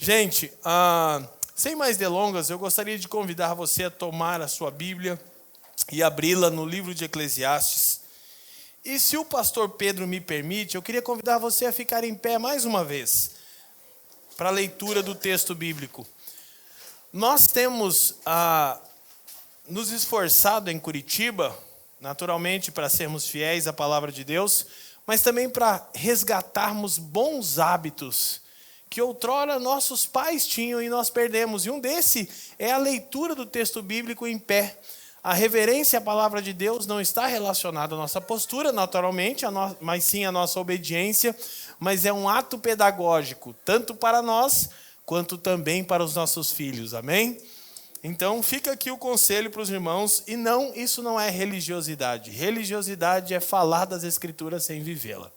Gente, sem mais delongas, eu gostaria de convidar você a tomar a sua Bíblia e abri-la no livro de Eclesiastes. E se o pastor Pedro me permite, eu queria convidar você a ficar em pé mais uma vez, para a leitura do texto bíblico. Nós temos nos esforçado em Curitiba, naturalmente para sermos fiéis à palavra de Deus, mas também para resgatarmos bons hábitos que outrora nossos pais tinham e nós perdemos. E um desse é a leitura do texto bíblico em pé. A reverência à palavra de Deus não está relacionada à nossa postura, naturalmente, mas sim à nossa obediência, mas é um ato pedagógico, tanto para nós, quanto também para os nossos filhos, amém? Então, fica aqui o conselho para os irmãos, e isso não é religiosidade. Religiosidade é falar das Escrituras sem vivê-la.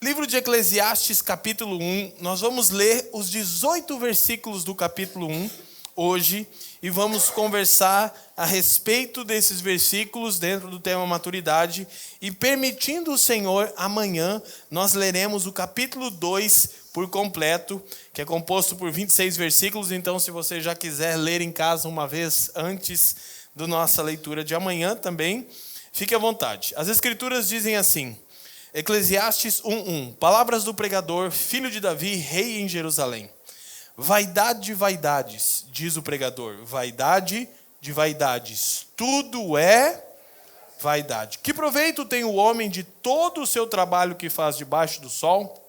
Livro de Eclesiastes, capítulo 1, nós vamos ler os 18 versículos do capítulo 1, hoje, e vamos conversar a respeito desses versículos dentro do tema maturidade, e permitindo o Senhor, amanhã nós leremos o capítulo 2 por completo, que é composto por 26 versículos, então se você já quiser ler em casa uma vez antes da nossa leitura de amanhã também, fique à vontade. As Escrituras dizem assim, Eclesiastes 1:1, palavras do pregador, filho de Davi, rei em Jerusalém. Vaidade de vaidades, diz o pregador, vaidade de vaidades, tudo é vaidade. Que proveito tem o homem de todo o seu trabalho que faz debaixo do sol?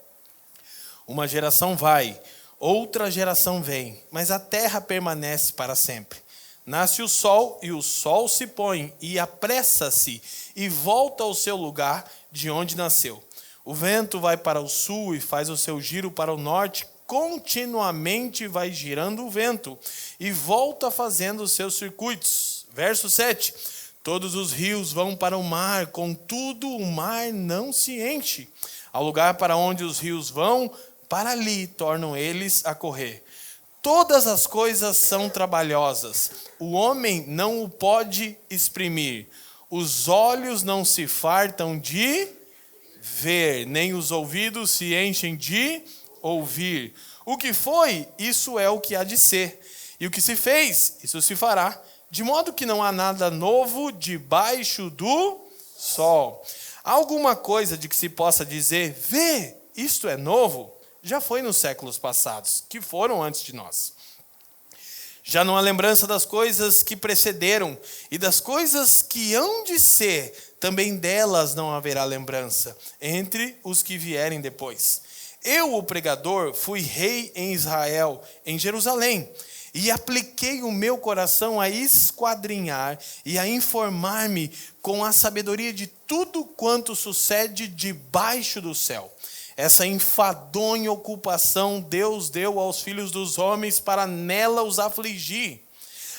Uma geração vai, outra geração vem, mas a terra permanece para sempre. Nasce o sol e o sol se põe e apressa-se e volta ao seu lugar de onde nasceu. O vento vai para o sul e faz o seu giro para o norte, continuamente vai girando o vento e volta fazendo os seus circuitos. Verso 7. Todos os rios vão para o mar, contudo o mar não se enche. Ao lugar para onde os rios vão, para ali tornam eles a correr. Todas as coisas são trabalhosas. O homem não o pode exprimir. Os olhos não se fartam de ver, nem os ouvidos se enchem de ouvir. O que foi, isso é o que há de ser. E o que se fez, isso se fará. De modo que não há nada novo debaixo do sol. Há alguma coisa de que se possa dizer, vê, isto é novo? Já foi nos séculos passados, que foram antes de nós. Já não há lembrança das coisas que precederam, e das coisas que hão de ser, também delas não haverá lembrança, entre os que vierem depois. Eu, o pregador, fui rei em Israel, em Jerusalém, e apliquei o meu coração a esquadrinhar e a informar-me com a sabedoria de tudo quanto sucede debaixo do céu. Essa enfadonha ocupação Deus deu aos filhos dos homens para nela os afligir.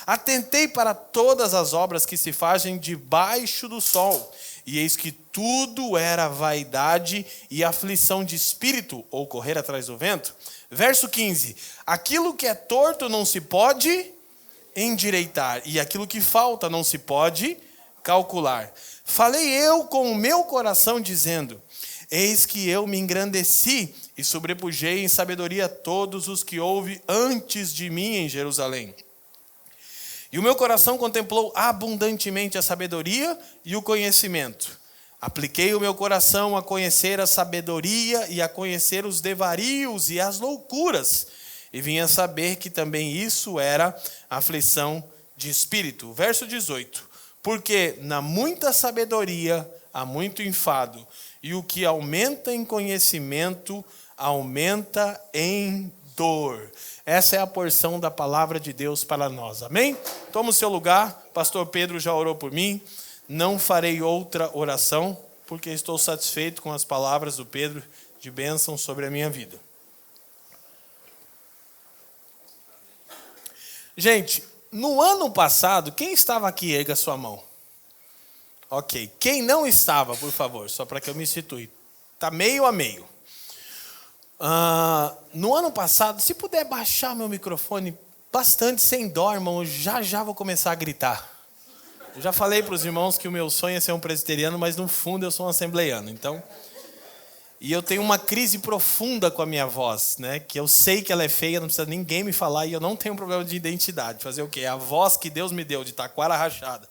Atentei para todas as obras que se fazem debaixo do sol, e eis que tudo era vaidade e aflição de espírito, ou correr atrás do vento. Verso 15, aquilo que é torto não se pode endireitar, e aquilo que falta não se pode calcular. Falei eu com o meu coração dizendo, eis que eu me engrandeci e sobrepujei em sabedoria todos os que houve antes de mim em Jerusalém. E o meu coração contemplou abundantemente a sabedoria e o conhecimento. Apliquei o meu coração a conhecer a sabedoria e a conhecer os devarios e as loucuras. E vim a saber que também isso era aflição de espírito. Verso 18. Porque na muita sabedoria há muito enfado, e o que aumenta em conhecimento, aumenta em dor. Essa é a porção da palavra de Deus para nós, amém? Toma o seu lugar, pastor Pedro já orou por mim, não farei outra oração, porque estou satisfeito com as palavras do Pedro de bênção sobre a minha vida. Gente, no ano passado, quem estava aqui, erga sua mão. Ok, quem não estava, por favor, só para que eu me situe, está meio a meio. No ano passado, se puder baixar meu microfone bastante, sem dó, irmão, eu já vou começar a gritar. Eu já falei para os irmãos que o meu sonho é ser um presbiteriano, mas no fundo eu sou um assembleiano, então... E eu tenho uma crise profunda com a minha voz, né? Que eu sei que ela é feia, não precisa ninguém me falar, e eu não tenho problema de identidade. Fazer o quê? É a voz que Deus me deu, de taquara rachada.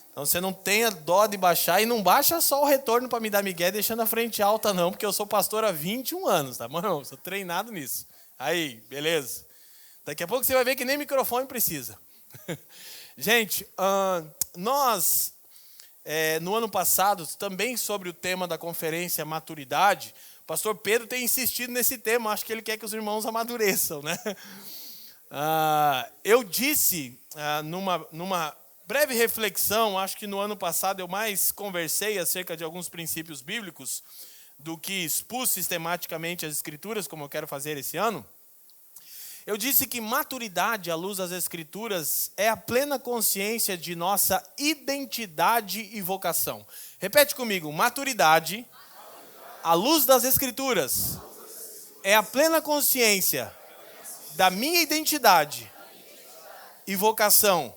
Então você não tenha dó de baixar, e não baixa só o retorno para me dar migué deixando a frente alta não, porque eu sou pastor há 21 anos, tá bom? Eu sou treinado nisso. Aí, beleza. Daqui a pouco você vai ver que nem microfone precisa. Gente, nós, no ano passado, também sobre o tema da conferência Maturidade, o pastor Pedro tem insistido nesse tema, acho que ele quer que os irmãos amadureçam, né? Eu disse, numa breve reflexão, acho que no ano passado eu mais conversei acerca de alguns princípios bíblicos do que expus sistematicamente as Escrituras, como eu quero fazer esse ano. Eu disse que maturidade à luz das Escrituras é a plena consciência de nossa identidade e vocação. Repete comigo, maturidade à luz das Escrituras é a plena consciência da minha identidade e vocação,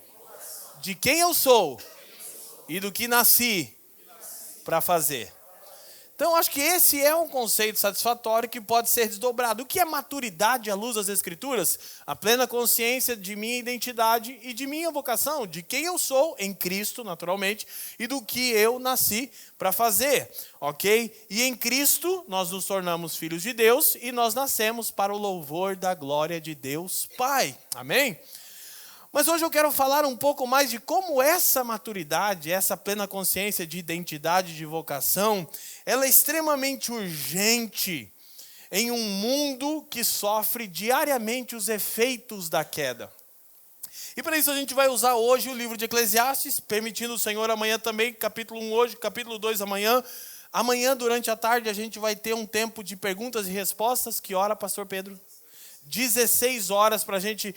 de quem eu sou e do que nasci para fazer. Então, acho que esse é um conceito satisfatório que pode ser desdobrado. O que é maturidade à luz das Escrituras? A plena consciência de minha identidade e de minha vocação, de quem eu sou em Cristo, naturalmente, e do que eu nasci para fazer, ok? E em Cristo nós nos tornamos filhos de Deus e nós nascemos para o louvor da glória de Deus Pai. Amém? Mas hoje eu quero falar um pouco mais de como essa maturidade, essa plena consciência de identidade e de vocação, ela é extremamente urgente em um mundo que sofre diariamente os efeitos da queda. E para isso a gente vai usar hoje o livro de Eclesiastes, permitindo o Senhor amanhã também, capítulo 1 hoje, capítulo 2 amanhã. Amanhã, durante a tarde, a gente vai ter um tempo de perguntas e respostas. Que hora, pastor Pedro? 16 horas para a gente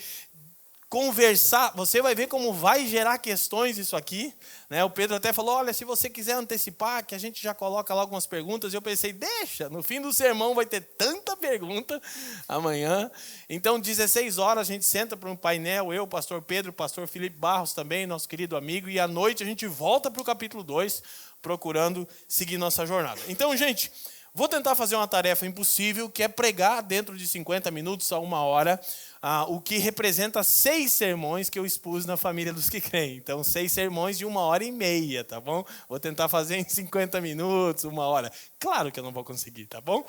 conversar. Você vai ver como vai gerar questões isso aqui, né? O Pedro até falou, olha, se você quiser antecipar, que a gente já coloca lá algumas perguntas. E eu pensei, deixa, no fim do sermão vai ter tanta pergunta amanhã. Então, 16 horas a gente senta para um painel, eu, pastor Pedro, pastor Felipe Barros também, nosso querido amigo, e à noite a gente volta para o capítulo 2, procurando seguir nossa jornada. Então, gente, vou tentar fazer uma tarefa impossível, que é pregar dentro de 50 minutos a 1 hora, o que representa 6 sermões que eu expus na família dos que creem. Então, 6 sermões de 1h30, tá bom? Vou tentar fazer em 50 minutos, 1 hora. Claro que eu não vou conseguir, tá bom?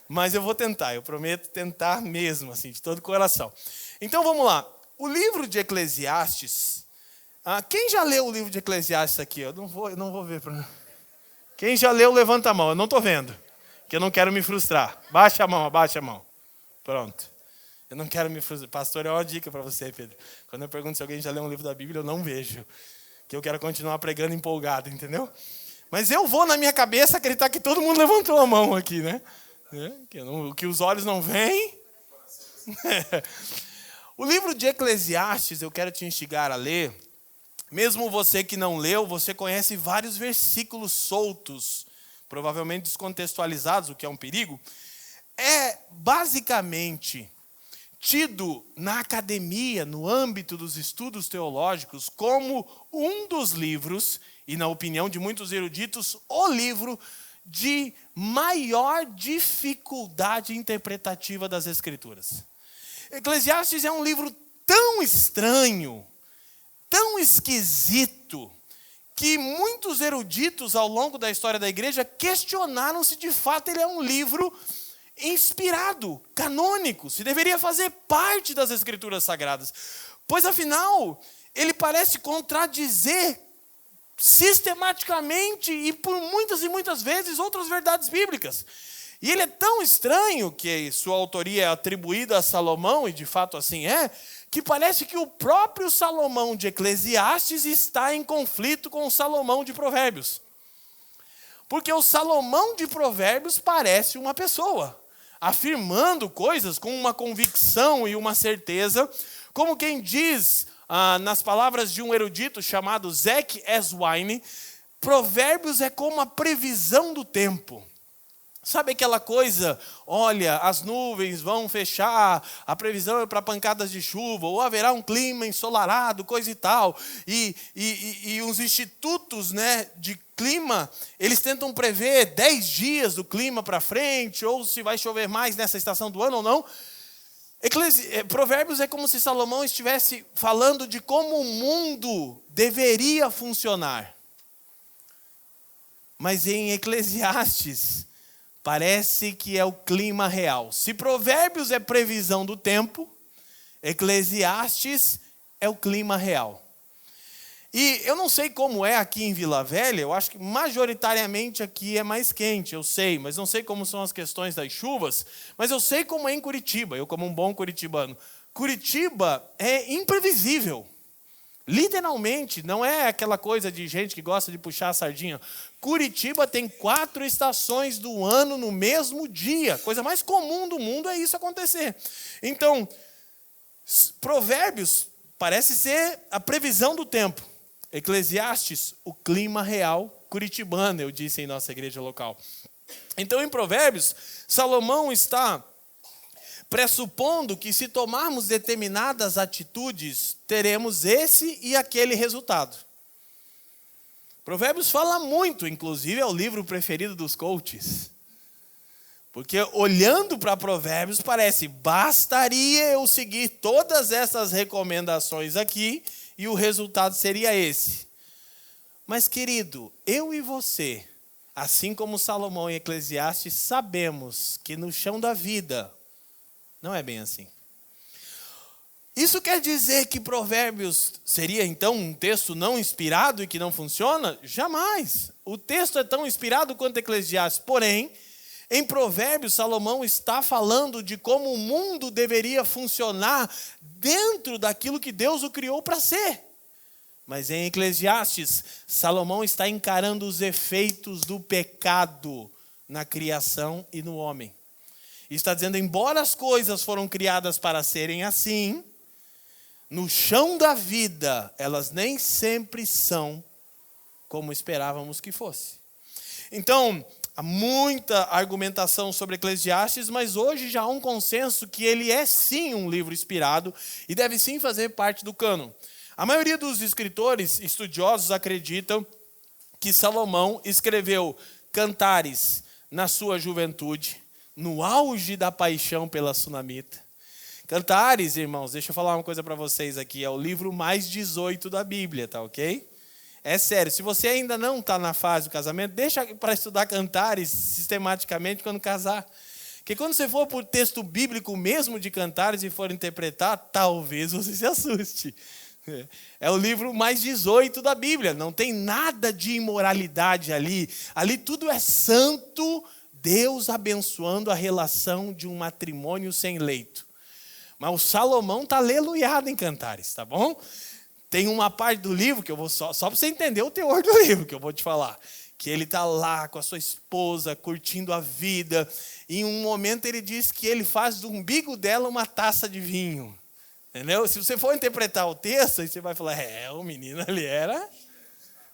Mas eu vou tentar, eu prometo tentar mesmo, assim, de todo o coração. Então, vamos lá. O livro de Eclesiastes, quem já leu o livro de Eclesiastes aqui? Eu não vou ver. Quem já leu, levanta a mão. Eu não estou vendo, que eu não quero me frustrar. Abaixa a mão. Pronto. Eu não quero me frustrar. Pastor, é uma dica para você, Pedro. Quando eu pergunto se alguém já leu um livro da Bíblia, eu não vejo. Que eu quero continuar pregando empolgado, entendeu? Mas eu vou, na minha cabeça, acreditar que todo mundo levantou a mão aqui, né? Que os olhos não veem. O livro de Eclesiastes, eu quero te instigar a ler. Mesmo você que não leu, você conhece vários versículos soltos, provavelmente descontextualizados, o que é um perigo. É basicamente tido na academia, no âmbito dos estudos teológicos, como um dos livros, e na opinião de muitos eruditos, o livro de maior dificuldade interpretativa das Escrituras. Eclesiastes é um livro tão estranho, tão esquisito, que muitos eruditos ao longo da história da igreja questionaram se de fato ele é um livro inspirado, canônico, se deveria fazer parte das Escrituras Sagradas. Pois afinal, ele parece contradizer sistematicamente e por muitas e muitas vezes outras verdades bíblicas. E ele é tão estranho que sua autoria é atribuída a Salomão, e de fato assim é, que parece que o próprio Salomão de Eclesiastes está em conflito com o Salomão de Provérbios. Porque o Salomão de Provérbios parece uma pessoa, afirmando coisas com uma convicção e uma certeza, como quem diz, nas palavras de um erudito chamado Zach Eswine, Provérbios é como a previsão do tempo. Sabe aquela coisa, olha, as nuvens vão fechar, a previsão é para pancadas de chuva, ou haverá um clima ensolarado, coisa e tal. E os institutos, né, de clima, eles tentam prever 10 dias do clima para frente, ou se vai chover mais nessa estação do ano ou não. Provérbios é como se Salomão estivesse falando de como o mundo deveria funcionar. Mas em Eclesiastes, parece que é o clima real. Se Provérbios é previsão do tempo, Eclesiastes é o clima real. E eu não sei como é aqui em Vila Velha, eu acho que majoritariamente aqui é mais quente, eu sei, mas não sei como são as questões das chuvas, mas eu sei como é em Curitiba, eu como um bom curitibano. Curitiba é imprevisível. Literalmente, não é aquela coisa de gente que gosta de puxar a sardinha. Curitiba tem 4 estações do ano no mesmo dia. Coisa mais comum do mundo é isso acontecer. Então, Provérbios parece ser a previsão do tempo. Eclesiastes, o clima real curitibano, eu disse em nossa igreja local. Então, em Provérbios, Salomão está pressupondo que se tomarmos determinadas atitudes, teremos esse e aquele resultado. Provérbios fala muito, inclusive é o livro preferido dos coaches. Porque olhando para Provérbios parece, bastaria eu seguir todas essas recomendações aqui e o resultado seria esse. Mas querido, eu e você, assim como Salomão em Eclesiastes, sabemos que no chão da vida, não é bem assim. Isso quer dizer que Provérbios seria então um texto não inspirado e que não funciona? Jamais. O texto é tão inspirado quanto Eclesiastes. Porém, em Provérbios, Salomão está falando de como o mundo deveria funcionar dentro daquilo que Deus o criou para ser. Mas em Eclesiastes, Salomão está encarando os efeitos do pecado na criação e no homem. Está dizendo, embora as coisas foram criadas para serem assim, no chão da vida, elas nem sempre são como esperávamos que fosse. Então, há muita argumentação sobre Eclesiastes, mas hoje já há um consenso que ele é sim um livro inspirado e deve sim fazer parte do cânon. A maioria dos escritores estudiosos acreditam que Salomão escreveu Cantares na sua juventude, no auge da paixão pela sunamita. Cantares, irmãos, deixa eu falar uma coisa para vocês aqui, é o livro mais 18 da Bíblia, tá ok? É sério, se você ainda não está na fase do casamento, deixa para estudar Cantares sistematicamente quando casar. Porque quando você for para o texto bíblico mesmo de Cantares e for interpretar, talvez você se assuste. É o livro mais 18 da Bíblia, não tem nada de imoralidade ali. Ali tudo é santo, Deus abençoando a relação de um matrimônio sem leito. Mas o Salomão está aleluiado em Cantares, tá bom? Tem uma parte do livro que eu vou só para você entender o teor do livro que eu vou te falar. Que ele está lá com a sua esposa, curtindo a vida. E em um momento ele diz que ele faz do umbigo dela uma taça de vinho. Entendeu? Se você for interpretar o texto, aí você vai falar, o menino ali era...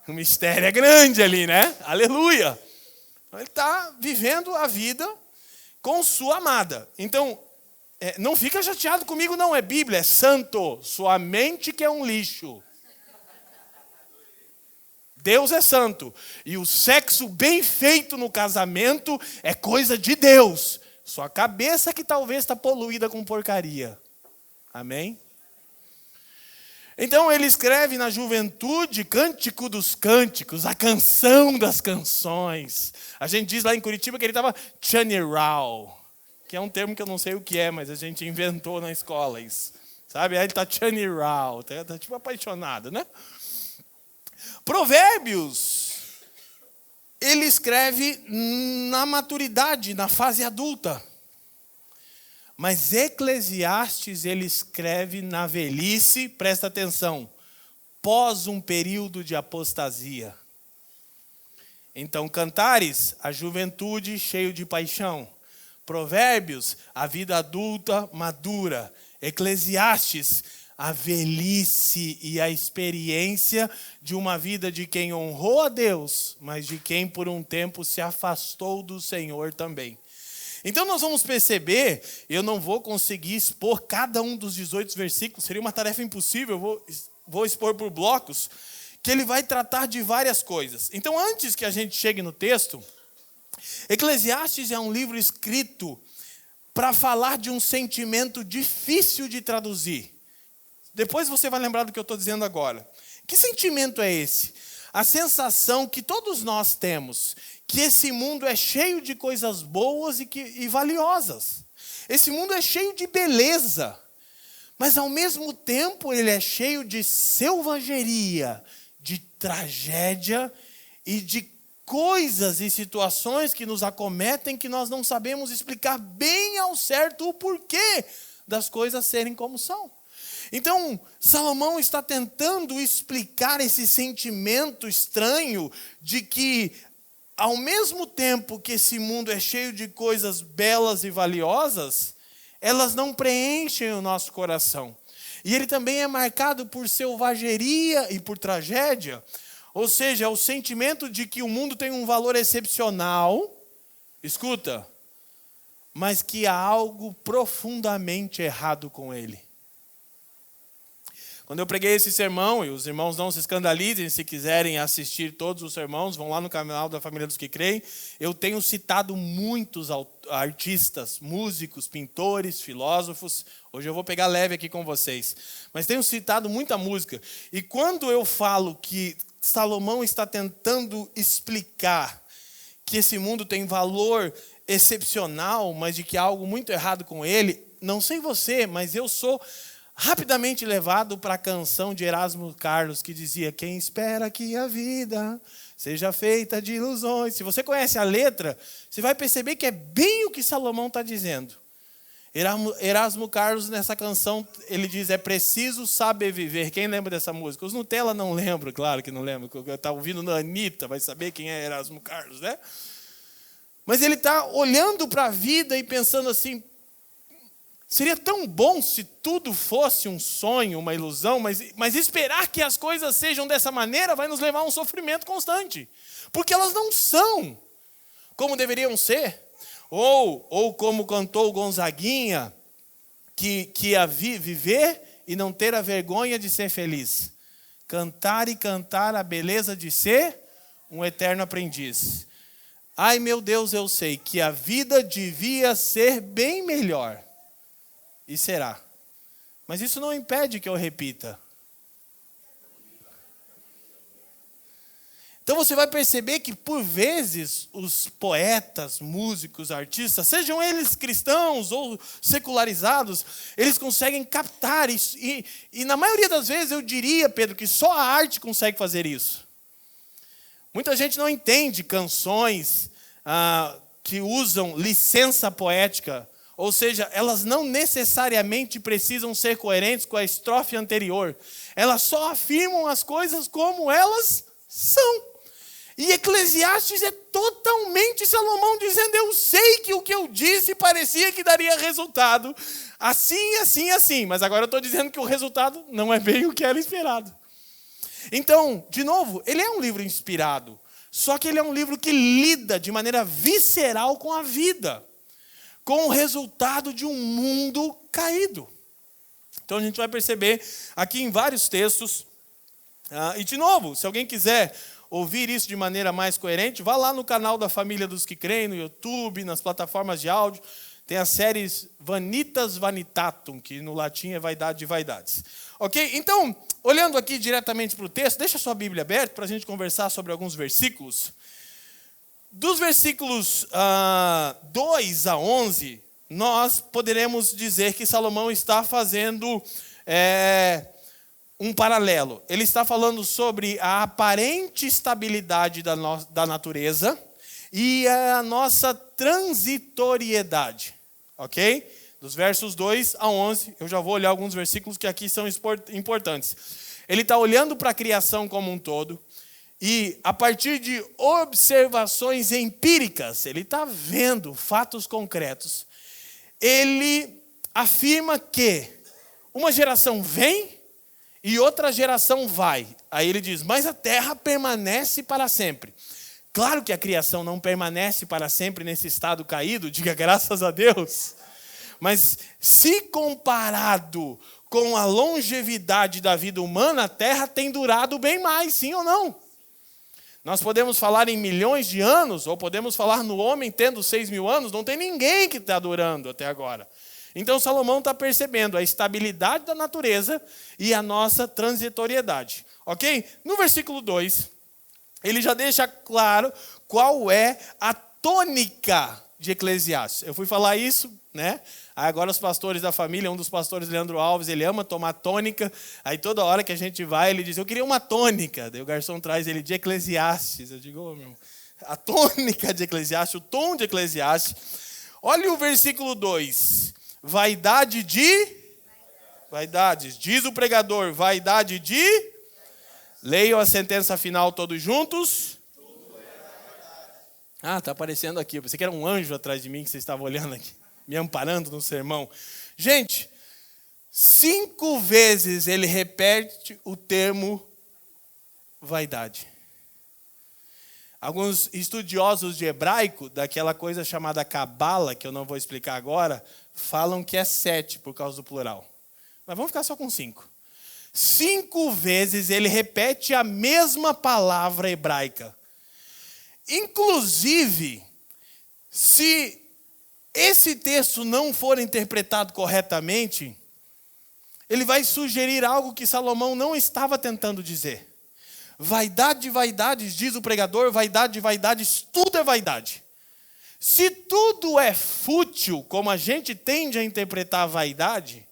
O mistério é grande ali, né? Aleluia! Ele está vivendo a vida com sua amada. Então, não fica chateado comigo, não. É Bíblia, é santo. Sua mente que é um lixo. Deus é santo. E o sexo bem feito no casamento é coisa de Deus. Sua cabeça que talvez está poluída com porcaria. Amém? Então ele escreve na juventude Cântico dos Cânticos, a canção das canções. A gente diz lá em Curitiba que ele estava chanirau, que é um termo que eu não sei o que é, mas a gente inventou na escola isso. Sabe? Aí ele está chanirau, está tipo apaixonado, né? Provérbios, ele escreve na maturidade, na fase adulta. Mas Eclesiastes ele escreve na velhice, presta atenção, pós um período de apostasia. Então, Cantares, a juventude cheio de paixão. Provérbios, a vida adulta madura. Eclesiastes, a velhice e a experiência de uma vida de quem honrou a Deus, mas de quem por um tempo se afastou do Senhor também. Então nós vamos perceber, eu não vou conseguir expor cada um dos 18 versículos, seria uma tarefa impossível, eu vou expor por blocos, que ele vai tratar de várias coisas. Então antes que a gente chegue no texto, Eclesiastes é um livro escrito para falar de um sentimento difícil de traduzir. Depois você vai lembrar do que eu estou dizendo agora. Que sentimento é esse? A sensação que todos nós temos, que esse mundo é cheio de coisas boas e valiosas. Esse mundo é cheio de beleza, mas ao mesmo tempo ele é cheio de selvageria, de tragédia e de coisas e situações que nos acometem que nós não sabemos explicar bem ao certo o porquê das coisas serem como são. Então, Salomão está tentando explicar esse sentimento estranho de que, ao mesmo tempo que esse mundo é cheio de coisas belas e valiosas, elas não preenchem o nosso coração. E ele também é marcado por selvageria e por tragédia, ou seja, o sentimento de que o mundo tem um valor excepcional, escuta, mas que há algo profundamente errado com ele. Quando eu preguei esse sermão, e os irmãos não se escandalizem, se quiserem assistir todos os sermões, vão lá no canal da Família dos que Creem, eu tenho citado muitos artistas, músicos, pintores, filósofos. Hoje eu vou pegar leve aqui com vocês. Mas tenho citado muita música. E quando eu falo que Salomão está tentando explicar que esse mundo tem valor excepcional, mas de que há algo muito errado com ele, não sei você, mas eu sou rapidamente levado para a canção de Erasmo Carlos, que dizia: quem espera que a vida seja feita de ilusões. Se você conhece a letra, você vai perceber que é bem o que Salomão está dizendo. Erasmo Carlos, nessa canção, ele diz: é preciso saber viver. Quem lembra dessa música? Os Nutella não lembram, claro que não lembram. Eu estava ouvindo na Anitta, vai saber quem é Erasmo Carlos, né? Mas ele está olhando para a vida e pensando assim: seria tão bom se tudo fosse um sonho, uma ilusão, mas esperar que as coisas sejam dessa maneira vai nos levar a um sofrimento constante. Porque elas não são como deveriam ser. Ou como cantou Gonzaguinha, que ia viver e não ter a vergonha de ser feliz. Cantar e cantar a beleza de ser um eterno aprendiz. Ai, meu Deus, eu sei que a vida devia ser bem melhor. E será. Mas isso não impede que eu repita. Então você vai perceber que, por vezes, os poetas, músicos, artistas, sejam eles cristãos ou secularizados, eles conseguem captar isso. E na maioria das vezes eu diria, Pedro, que só a arte consegue fazer isso. Muita gente não entende canções que usam licença poética. Ou seja, elas não necessariamente precisam ser coerentes com a estrofe anterior. Elas só afirmam as coisas como elas são. E Eclesiastes é totalmente Salomão dizendo: eu sei que o que eu disse parecia que daria resultado. Assim, assim, assim. Mas agora eu estou dizendo que o resultado não é bem o que era esperado. Então, de novo, ele é um livro inspirado. Só que ele é um livro que lida de maneira visceral com a vida, com o resultado de um mundo caído. Então a gente vai perceber aqui em vários textos. E de novo, se alguém quiser ouvir isso de maneira mais coerente, vá lá no canal da Família dos que Creem, no YouTube, nas plataformas de áudio. Tem as séries Vanitas Vanitatum, que no latim é vaidade de vaidades. Ok? Então, olhando aqui diretamente para o texto, deixa a sua Bíblia aberta para a gente conversar sobre alguns versículos. Dos versículos 2 a 11, nós poderemos dizer que Salomão está fazendo um paralelo. Ele está falando sobre a aparente estabilidade da natureza e a nossa transitoriedade. Ok? Dos versos 2 a 11, eu já vou olhar alguns versículos que aqui são importantes. Ele está olhando para a criação como um todo. E a partir de observações empíricas, ele está vendo fatos concretos. Ele afirma que uma geração vem e outra geração vai. Aí ele diz, mas a terra permanece para sempre. Claro que a criação não permanece para sempre nesse estado caído, diga graças a Deus. Mas se comparado com a longevidade da vida humana, a terra tem durado bem mais, sim ou não? Nós podemos falar em milhões de anos, ou podemos falar no homem tendo 6.000 anos, não tem ninguém que está durando até agora. Então Salomão está percebendo a estabilidade da natureza e a nossa transitoriedade. Ok? No versículo 2, ele já deixa claro qual é a tônica de Eclesiastes. Eu fui falar isso, né? Agora os pastores da família, um dos pastores, Leandro Alves, ele ama tomar tônica. Aí toda hora que a gente vai, ele diz, eu queria uma tônica. Daí o garçom traz ele de Eclesiastes. Eu digo, meu irmão, a tônica de Eclesiastes, o tom de Eclesiastes. Olha o versículo 2. Vaidades. Diz o pregador, vaidade de... Leiam a sentença final todos juntos. Ah, está aparecendo aqui. Eu pensei que era um anjo atrás de mim que você estava olhando aqui, me amparando no sermão. Gente, 5 vezes ele repete o termo vaidade. Alguns estudiosos de hebraico, daquela coisa chamada cabala, que eu não vou explicar agora, falam que é 7 por causa do plural. Mas vamos ficar só com 5. 5 vezes ele repete a mesma palavra hebraica. Inclusive, se esse texto não for interpretado corretamente, ele vai sugerir algo que Salomão não estava tentando dizer. Vaidade de vaidades, diz o pregador, vaidade de vaidades, tudo é vaidade. Se tudo é fútil, como a gente tende a interpretar a vaidade,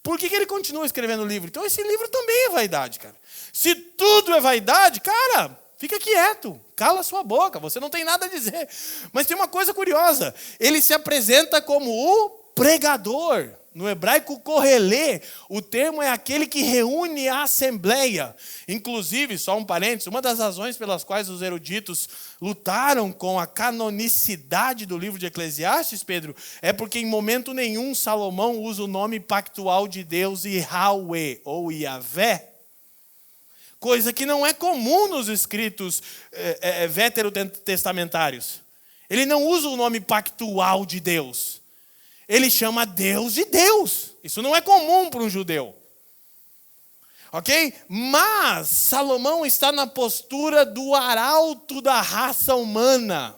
por que ele continua escrevendo o livro? Então esse livro também é vaidade, cara. Se tudo é vaidade, cara, fica quieto, cala sua boca, você não tem nada a dizer. Mas tem uma coisa curiosa, ele se apresenta como o pregador. No hebraico, correlê, o termo é aquele que reúne a assembleia. Inclusive, só um parênteses, uma das razões pelas quais os eruditos lutaram com a canonicidade do livro de Eclesiastes, Pedro, é porque em momento nenhum Salomão usa o nome pactual de Deus, Yahweh ou Yahvé. Coisa que não é comum nos escritos veterotestamentários. Ele não usa o nome pactual de Deus. Ele chama Deus de Deus. Isso não é comum para um judeu. Ok? Mas Salomão está na postura do arauto da raça humana.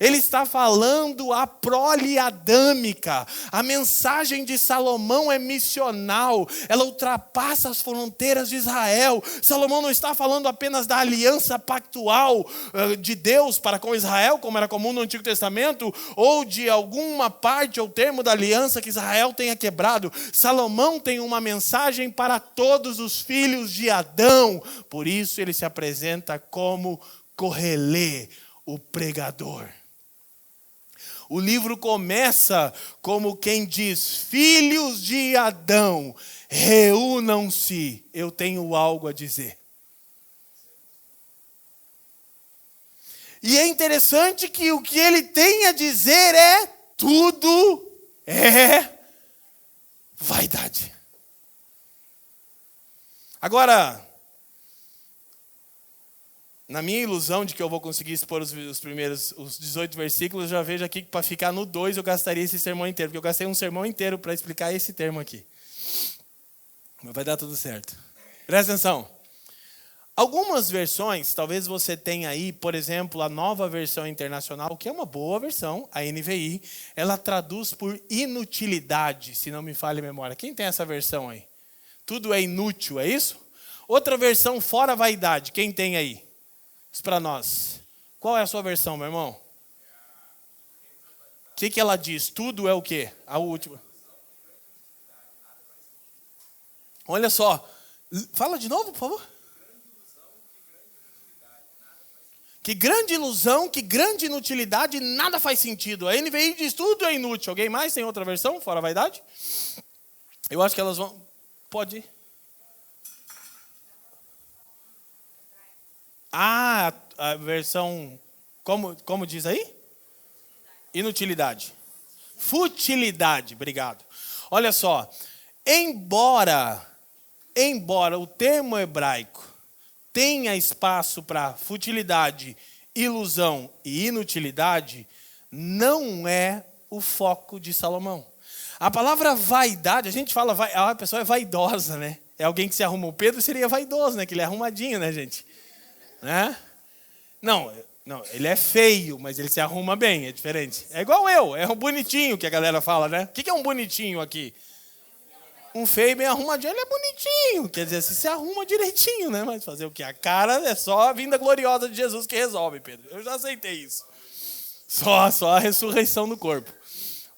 Ele está falando a prole adâmica. A mensagem de Salomão é missional. Ela ultrapassa as fronteiras de Israel. Salomão não está falando apenas da aliança pactual de Deus para com Israel, como era comum no Antigo Testamento, ou de alguma parte ou termo da aliança que Israel tenha quebrado. Salomão tem uma mensagem para todos os filhos de Adão. Por isso ele se apresenta como correlê, o pregador. O livro começa como quem diz, filhos de Adão, reúnam-se, eu tenho algo a dizer. E é interessante que o que ele tem a dizer é, tudo é vaidade. Agora, na minha ilusão de que eu vou conseguir expor os 18 versículos, eu já vejo aqui que para ficar no 2 eu gastaria esse sermão inteiro, porque eu gastei um sermão inteiro para explicar esse termo aqui. Mas vai dar tudo certo. Presta atenção. Algumas versões, talvez você tenha aí, por exemplo, a nova versão internacional, que é uma boa versão, a NVI, ela traduz por inutilidade, se não me falha a memória. Quem tem essa versão aí? Tudo é inútil, é isso? Outra versão, fora vaidade, quem tem aí? Isso para nós. Qual é a sua versão, meu irmão? O que ela diz? Tudo é o quê? A última. Olha só. Fala de novo, por favor. Que grande ilusão, que grande inutilidade, nada faz sentido. A NVI diz tudo é inútil. Alguém mais tem outra versão, fora a vaidade? Eu acho que elas vão... Pode ir. Ah, a versão... Como diz aí? Inutilidade. Futilidade, obrigado. Olha só. Embora o termo hebraico tenha espaço para futilidade, ilusão e inutilidade, não é o foco de Salomão. A palavra vaidade, a gente fala, a pessoa é vaidosa, né? É alguém que se arruma. O Pedro seria vaidoso, né? Que ele é arrumadinho, né, gente? Né? Não, ele é feio, mas ele se arruma bem, é diferente. É igual eu, é um bonitinho que a galera fala, né? O que é um bonitinho aqui? Um feio bem arrumadinho, ele é bonitinho. Quer dizer, se arruma direitinho, né? Mas fazer o quê? A cara é só a vinda gloriosa de Jesus que resolve, Pedro. Eu já aceitei isso. Só a ressurreição do corpo.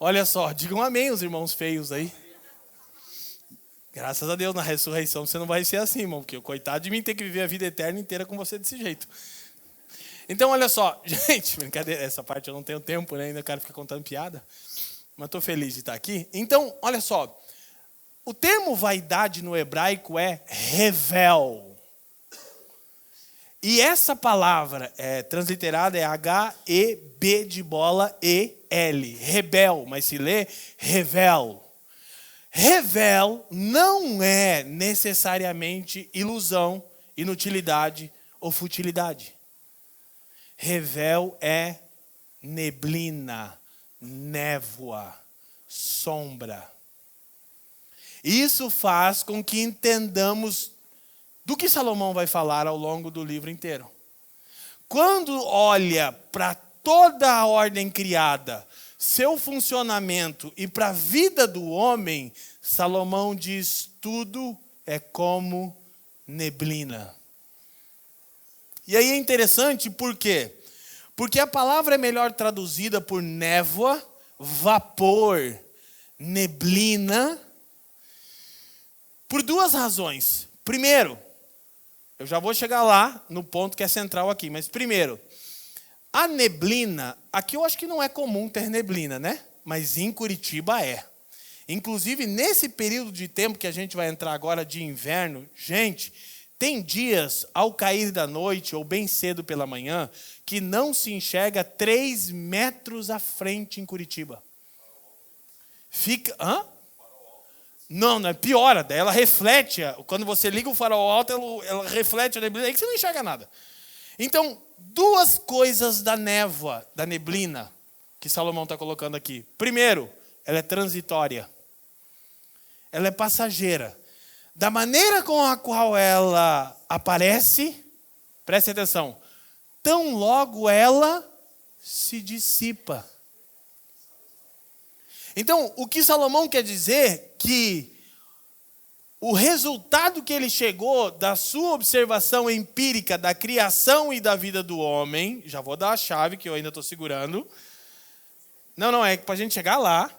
Olha só, digam amém os irmãos feios aí. Graças a Deus, na ressurreição você não vai ser assim, irmão. Porque coitado de mim ter que viver a vida eterna inteira com você desse jeito. Então, olha só. Gente, brincadeira, essa parte eu não tenho tempo, né? Ainda o cara fica contando piada. Mas estou feliz de estar aqui. Então, olha só. O termo vaidade no hebraico é revel. E essa palavra transliterada é H-E-B de bola E-L. Rebel, mas se lê revel. Revel não é necessariamente ilusão, inutilidade ou futilidade. Revel é neblina, névoa, sombra. Isso faz com que entendamos do que Salomão vai falar ao longo do livro inteiro. Quando olha para toda a ordem criada, seu funcionamento e para a vida do homem, Salomão diz: tudo é como neblina. E aí é interessante por quê? Porque a palavra é melhor traduzida por névoa, vapor, neblina, por duas razões. Primeiro, eu já vou chegar lá no ponto que é central aqui, mas primeiro, a neblina, aqui eu acho que não é comum ter neblina, né? Mas em Curitiba é. Inclusive, nesse período de tempo que a gente vai entrar agora de inverno, gente, tem dias ao cair da noite ou bem cedo pela manhã que não se enxerga 3 metros à frente em Curitiba. Fica... Não é piora, daí ela reflete, quando você liga o farol alto, ela reflete a neblina, aí que você não enxerga nada. Então, duas coisas da névoa, da neblina, que Salomão está colocando aqui. Primeiro, ela é transitória. Ela é passageira. Da maneira com a qual ela aparece, preste atenção, tão logo ela se dissipa. Então, o que Salomão quer dizer que o resultado que ele chegou da sua observação empírica da criação e da vida do homem, já vou dar a chave que eu ainda estou segurando. Não, é para a gente chegar lá.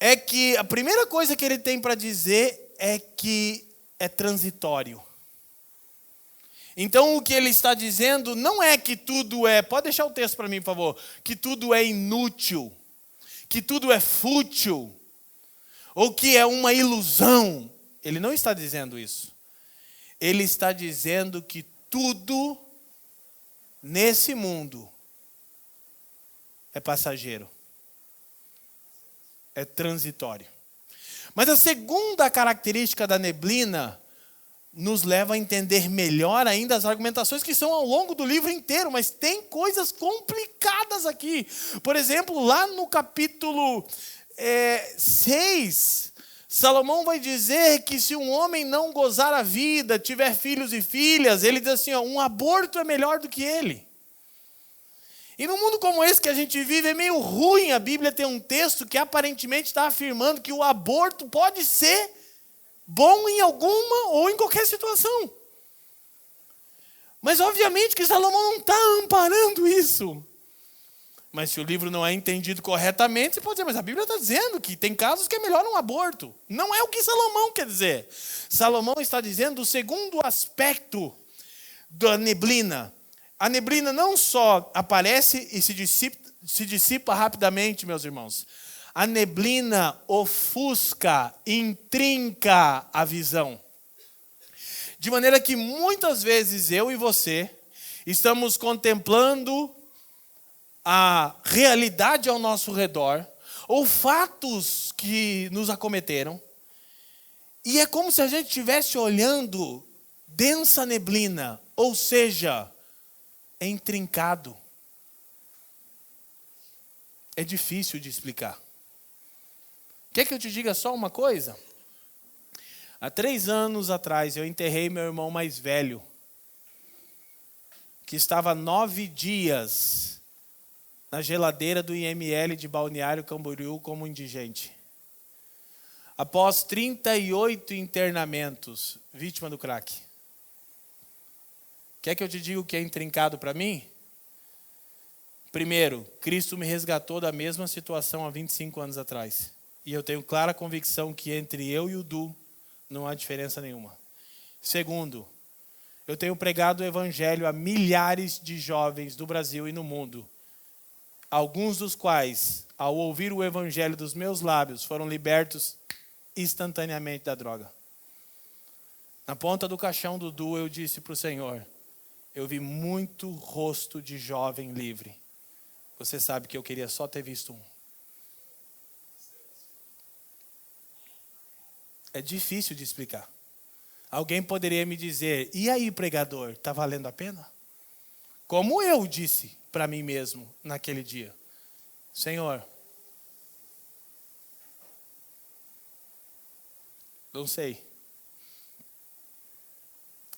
É que a primeira coisa que ele tem para dizer é que é transitório. Então, o que ele está dizendo não é que tudo é... Pode deixar o texto para mim, por favor. Que tudo é inútil. Que tudo é fútil, ou que é uma ilusão. Ele não está dizendo isso. Ele está dizendo que tudo nesse mundo é passageiro, é transitório. Mas a segunda característica da neblina nos leva a entender melhor ainda as argumentações que são ao longo do livro inteiro, mas tem coisas complicadas aqui. Por exemplo, lá no capítulo 6, Salomão vai dizer que se um homem não gozar a vida, tiver filhos e filhas, ele diz assim, um aborto é melhor do que ele. E no mundo como esse que a gente vive, é meio ruim a Bíblia ter um texto que aparentemente está afirmando que o aborto pode ser bom em alguma ou em qualquer situação. Mas obviamente que Salomão não está amparando isso. Mas se o livro não é entendido corretamente, você pode dizer, mas a Bíblia está dizendo que tem casos que é melhor um aborto. Não é o que Salomão quer dizer. Salomão está dizendo o segundo aspecto da neblina. A neblina não só aparece e se dissipa rapidamente, meus irmãos. A neblina ofusca, intrinca a visão. De maneira que muitas vezes eu e você estamos contemplando a realidade ao nosso redor, ou fatos que nos acometeram, E é como se a gente estivesse olhando densa neblina, ou seja, é intrincado. É difícil de explicar. Quer que eu te diga só uma coisa? Há 3 anos atrás eu enterrei meu irmão mais velho, que estava 9 dias na geladeira do IML de Balneário Camboriú como indigente. Após 38 internamentos, vítima do crack. Quer que eu te diga o que é intrincado para mim? Primeiro, Cristo me resgatou da mesma situação há 25 anos atrás. E eu tenho clara convicção que entre eu e o Du não há diferença nenhuma. Segundo, eu tenho pregado o evangelho a milhares de jovens do Brasil e no mundo. Alguns dos quais, ao ouvir o evangelho dos meus lábios, foram libertos instantaneamente da droga. Na ponta do caixão do Du, eu disse para o Senhor, eu vi muito rosto de jovem livre. Você sabe que eu queria só ter visto um. É difícil de explicar. Alguém poderia me dizer, e aí, pregador, está valendo a pena? Como eu disse para mim mesmo naquele dia. Senhor, não sei.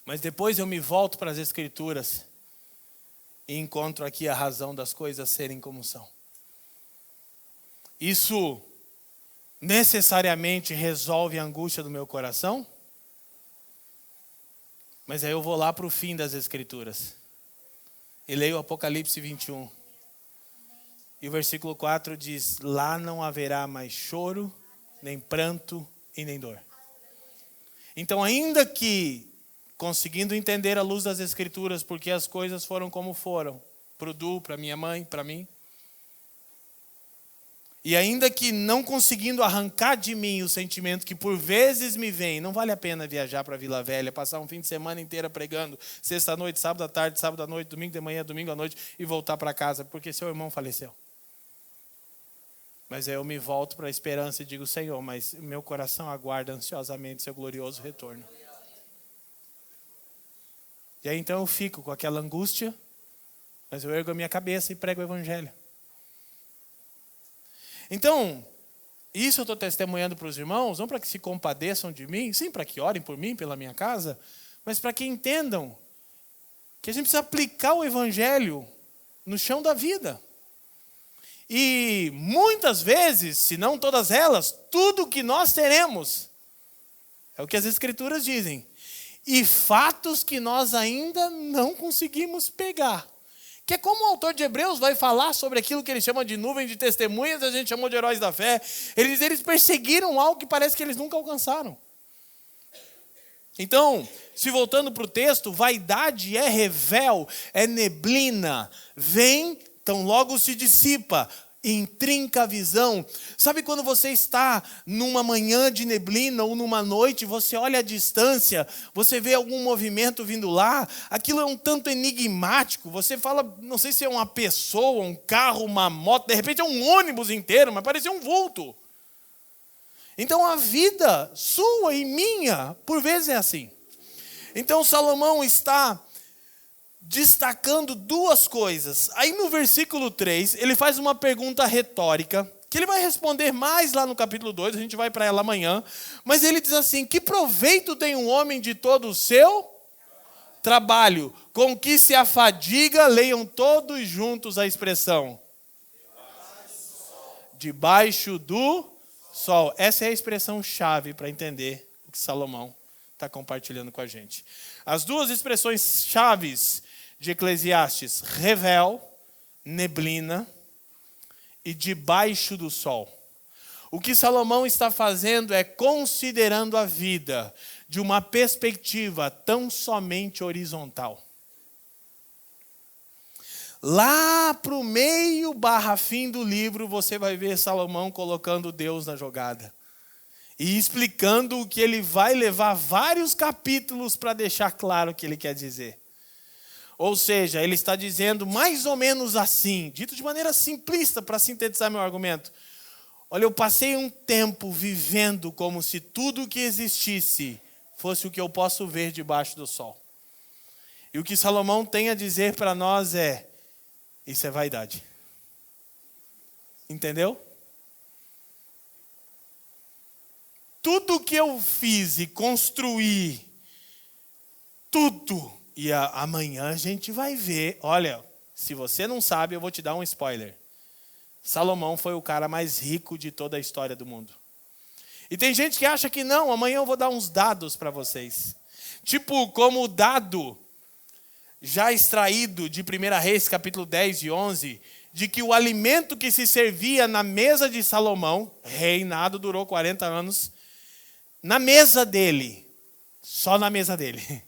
Mas depois eu me volto para as Escrituras e encontro aqui a razão das coisas serem como são. Isso necessariamente resolve a angústia do meu coração? Mas aí eu vou lá para o fim das Escrituras. E leio o Apocalipse 21. E o versículo 4 diz, lá não haverá mais choro, nem pranto e nem dor. Então, ainda que, conseguindo entender à luz das Escrituras, porque as coisas foram como foram, para o Du, para minha mãe, para mim, e ainda que não conseguindo arrancar de mim o sentimento que por vezes me vem, não vale a pena viajar para Vila Velha, passar um fim de semana inteira pregando, sexta-noite, sábado à tarde, sábado à noite, domingo de manhã, domingo à noite, e voltar para casa, porque seu irmão faleceu. Mas aí eu me volto para a esperança e digo, Senhor, mas meu coração aguarda ansiosamente seu glorioso retorno. E aí então eu fico com aquela angústia, mas eu ergo a minha cabeça e prego o evangelho. Então, isso eu estou testemunhando para os irmãos, não para que se compadeçam de mim, sim, para que orem por mim, pela minha casa, mas para que entendam que a gente precisa aplicar o evangelho no chão da vida. E muitas vezes, se não todas elas, tudo que nós teremos, é o que as Escrituras dizem, e fatos que nós ainda não conseguimos pegar. Que é como o autor de Hebreus vai falar sobre aquilo que ele chama de nuvem de testemunhas, a gente chamou de heróis da fé. Eles perseguiram algo que parece que eles nunca alcançaram. Então, se voltando para o texto, vaidade é revel, é neblina, vem, então logo se dissipa, intrinca a visão. Sabe quando você está numa manhã de neblina ou numa noite, você olha à distância, você vê algum movimento vindo lá, aquilo é um tanto enigmático, você fala, não sei se é uma pessoa, um carro, uma moto, de repente é um ônibus inteiro, mas parece um vulto. Então a vida sua e minha, por vezes é assim. Então Salomão está destacando duas coisas. Aí no versículo 3, ele faz uma pergunta retórica, que ele vai responder mais lá no capítulo 2, a gente vai para ela amanhã. Mas ele diz assim, que proveito tem um homem de todo o seu trabalho? Com que se afadiga, leiam todos juntos a expressão. Debaixo do sol. Essa é a expressão chave para entender o que Salomão está compartilhando com a gente. As duas expressões chaves de Eclesiastes, revel, neblina, e debaixo do sol. O que Salomão está fazendo é considerando a vida de uma perspectiva tão somente horizontal. Lá para o meio / fim do livro, você vai ver Salomão colocando Deus na jogada. E explicando o que ele vai levar vários capítulos para deixar claro o que ele quer dizer. Ou seja, ele está dizendo mais ou menos assim, dito de maneira simplista para sintetizar meu argumento. Olha, eu passei um tempo vivendo como se tudo que existisse fosse o que eu posso ver debaixo do sol. E o que Salomão tem a dizer para nós é: isso é vaidade. Entendeu? Tudo que eu fiz e construí, tudo, e amanhã a gente vai ver. Olha, se você não sabe, eu vou te dar um spoiler. Salomão foi o cara mais rico de toda a história do mundo. E tem gente que acha que não, amanhã eu vou dar uns dados para vocês. Tipo, como o dado já extraído de 1 Reis, capítulo 10 e 11, de que o alimento que se servia na mesa de Salomão, reinado durou 40 anos, na mesa dele, só na mesa dele,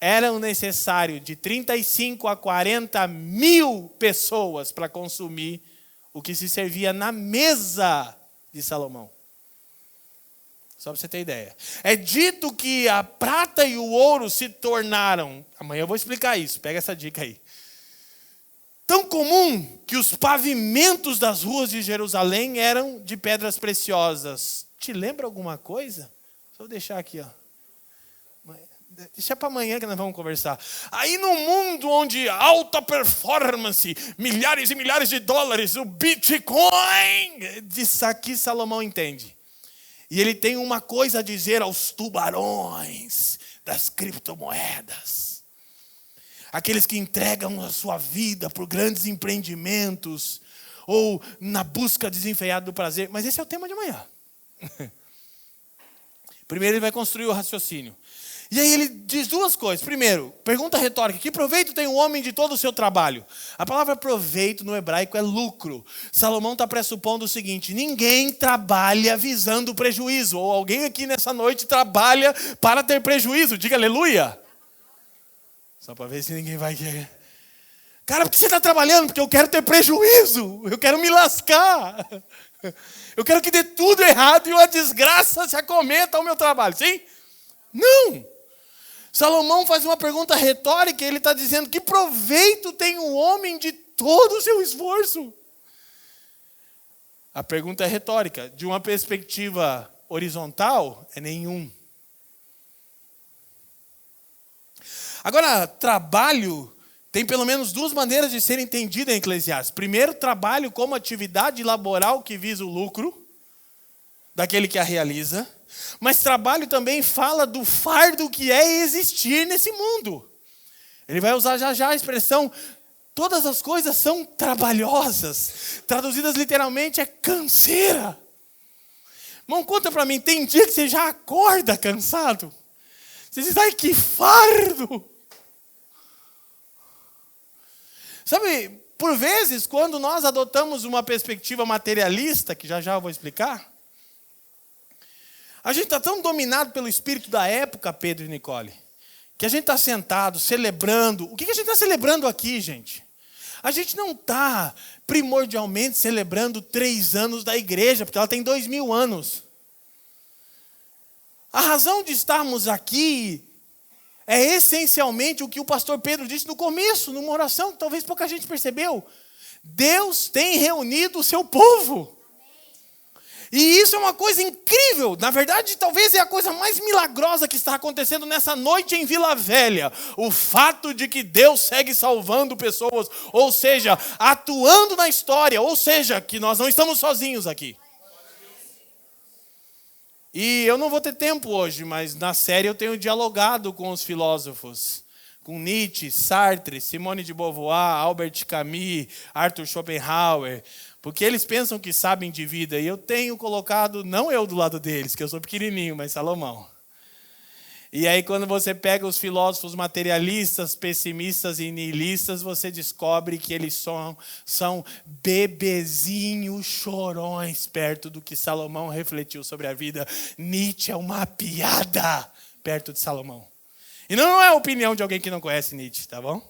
eram necessário de 35 a 40 mil pessoas para consumir o que se servia na mesa de Salomão. Só para você ter ideia. É dito que a prata e o ouro se tornaram, amanhã eu vou explicar isso, pega essa dica aí, tão comum que os pavimentos das ruas de Jerusalém eram de pedras preciosas. Te lembra alguma coisa? Só vou deixar aqui, ó. Deixa para amanhã que nós vamos conversar. Aí no mundo onde alta performance, milhares e milhares de dólares, o Bitcoin, disso aqui Salomão entende. E ele tem uma coisa a dizer aos tubarões das criptomoedas. Aqueles que entregam a sua vida por grandes empreendimentos ou na busca desenfreada do prazer. Mas esse é o tema de amanhã. Primeiro ele vai construir o raciocínio. E aí ele diz duas coisas. Primeiro, pergunta retórica: que proveito tem o homem de todo o seu trabalho? A palavra proveito no hebraico é lucro. Salomão está pressupondo o seguinte: ninguém trabalha visando prejuízo. Ou alguém aqui nessa noite trabalha para ter prejuízo. Diga aleluia. Só para ver se ninguém vai querer. Cara, por que você está trabalhando? Porque eu quero ter prejuízo. Eu quero me lascar. Eu quero que dê tudo errado e uma desgraça se acometa ao meu trabalho. Sim? Não. Salomão faz uma pergunta retórica. Ele está dizendo: que proveito tem o homem de todo o seu esforço? A pergunta é retórica. De uma perspectiva horizontal, é nenhum. Agora, trabalho tem pelo menos duas maneiras de ser entendido em Eclesiastes. Primeiro, trabalho como atividade laboral que visa o lucro daquele que a realiza. Mas trabalho também fala do fardo que é existir nesse mundo. Ele vai usar já a expressão: todas as coisas são trabalhosas. Traduzidas literalmente é canseira. Irmão, conta para mim, tem dia que você já acorda cansado? Você diz: ai, que fardo. Sabe, por vezes, quando nós adotamos uma perspectiva materialista, que já eu vou explicar, a gente está tão dominado pelo espírito da época, Pedro e Nicole, que a gente está sentado, celebrando. O que a gente está celebrando aqui, gente? A gente não está primordialmente celebrando 3 anos da igreja, porque ela tem 2000 anos. A razão de estarmos aqui é essencialmente o que o pastor Pedro disse no começo, numa oração que talvez pouca gente percebeu. Deus tem reunido o seu povo. E isso é uma coisa incrível. Na verdade, talvez é a coisa mais milagrosa que está acontecendo nessa noite em Vila Velha. O fato de que Deus segue salvando pessoas, ou seja, atuando na história, ou seja, que nós não estamos sozinhos aqui. E eu não vou ter tempo hoje, mas na série eu tenho dialogado com os filósofos. Com Nietzsche, Sartre, Simone de Beauvoir, Albert Camus, Arthur Schopenhauer. Porque eles pensam que sabem de vida. E eu tenho colocado, não eu do lado deles, que eu sou pequenininho, mas Salomão. E aí quando você pega os filósofos materialistas, pessimistas e nihilistas, você descobre que eles são bebezinhos chorões perto do que Salomão refletiu sobre a vida. Nietzsche é uma piada perto de Salomão. E não é a opinião de alguém que não conhece Nietzsche, tá bom?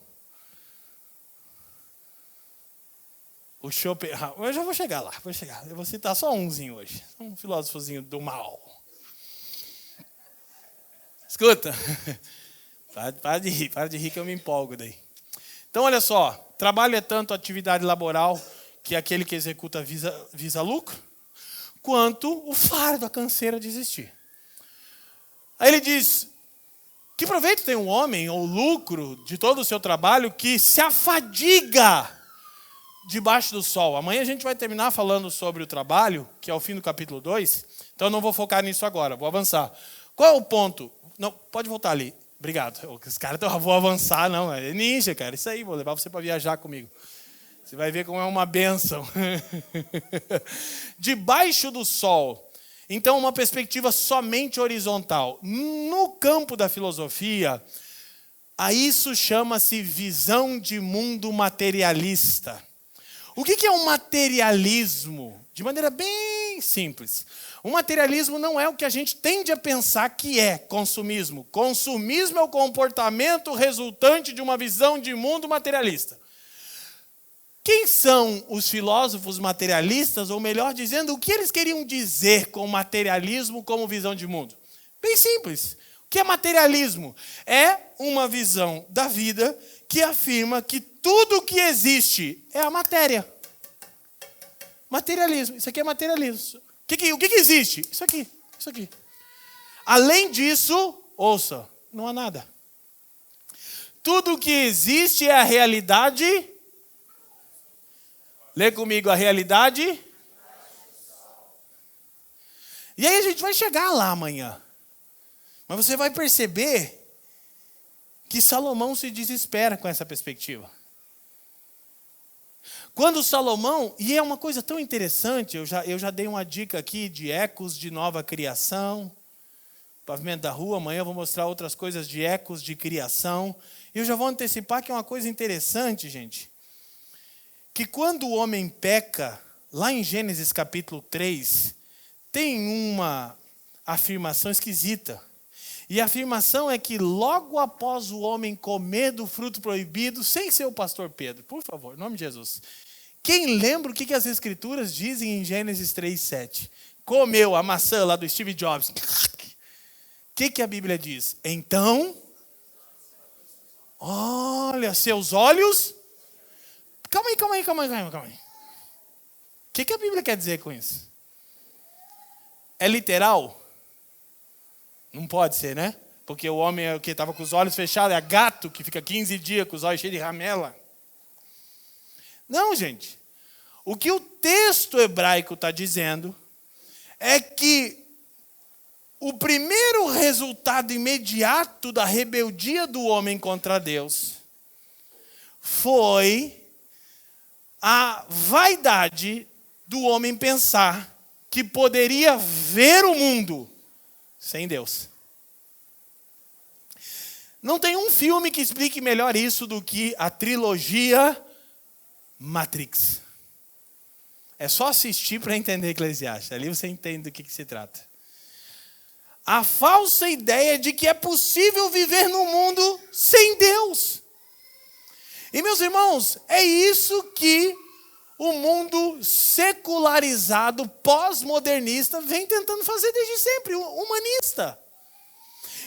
O Schopenhauer, eu já vou chegar lá, Eu vou citar só umzinho hoje. Um filósofozinho do mal. Escuta. Para de rir que eu me empolgo daí. Então, olha só. Trabalho é tanto atividade laboral que aquele que executa visa lucro. quanto o fardo, a canseira de existir. Aí ele diz: que proveito tem um homem, ou lucro de todo o seu trabalho, que se afadiga debaixo do sol? Amanhã a gente vai terminar falando sobre o trabalho, que é o fim do capítulo 2, então eu não vou focar nisso agora, vou avançar. Qual é o ponto? Não, pode voltar ali. Obrigado. Os caras vou avançar, não. É ninja, cara. Isso aí, vou levar você para viajar comigo. Você vai ver como é uma bênção. Debaixo do sol. Então, uma perspectiva somente horizontal. No campo da filosofia, a isso chama-se visão de mundo materialista. O que é um materialismo? De maneira bem simples. O materialismo não é o que a gente tende a pensar que é consumismo. Consumismo é o comportamento resultante de uma visão de mundo materialista. Quem são os filósofos materialistas, ou melhor dizendo, o que eles queriam dizer com materialismo como visão de mundo? Bem simples. O que é materialismo? É uma visão da vida que afirma que tudo que existe é a matéria. Materialismo. Isso aqui é materialismo. O que existe? Isso aqui. Isso aqui. Além disso, ouça, não há nada. Tudo que existe é a realidade. Lê comigo, a realidade. E aí a gente vai chegar lá amanhã. Mas você vai perceber que Salomão se desespera com essa perspectiva. Quando Salomão, e é uma coisa tão interessante, eu já dei uma dica aqui de ecos de nova criação, pavimento da rua, amanhã eu vou mostrar outras coisas de ecos de criação. E eu já vou antecipar que é uma coisa interessante, gente. Que quando o homem peca, lá em Gênesis capítulo 3, tem uma afirmação esquisita. E a afirmação é que logo após o homem comer do fruto proibido, sem ser o pastor Pedro, por favor, em nome de Jesus. Quem lembra o que as escrituras dizem em Gênesis 3:7? Comeu a maçã lá do Steve Jobs. O que a Bíblia diz? Então, olha, seus olhos... Calma aí. O que a Bíblia quer dizer com isso? É literal? Não pode ser, né? Porque o homem é o que estava com os olhos fechados, é gato que fica 15 dias com os olhos cheios de ramela. Não, gente. O que o texto hebraico está dizendo é que o primeiro resultado imediato da rebeldia do homem contra Deus foi a vaidade do homem pensar que poderia ver o mundo sem Deus. Não tem um filme que explique melhor isso do que a trilogia Matrix. É só assistir para entender Eclesiastes. Ali você entende do que se trata. A falsa ideia de que é possível viver no mundo sem Deus. E, meus irmãos, é isso que o mundo secularizado, pós-modernista, vem tentando fazer desde sempre, humanista.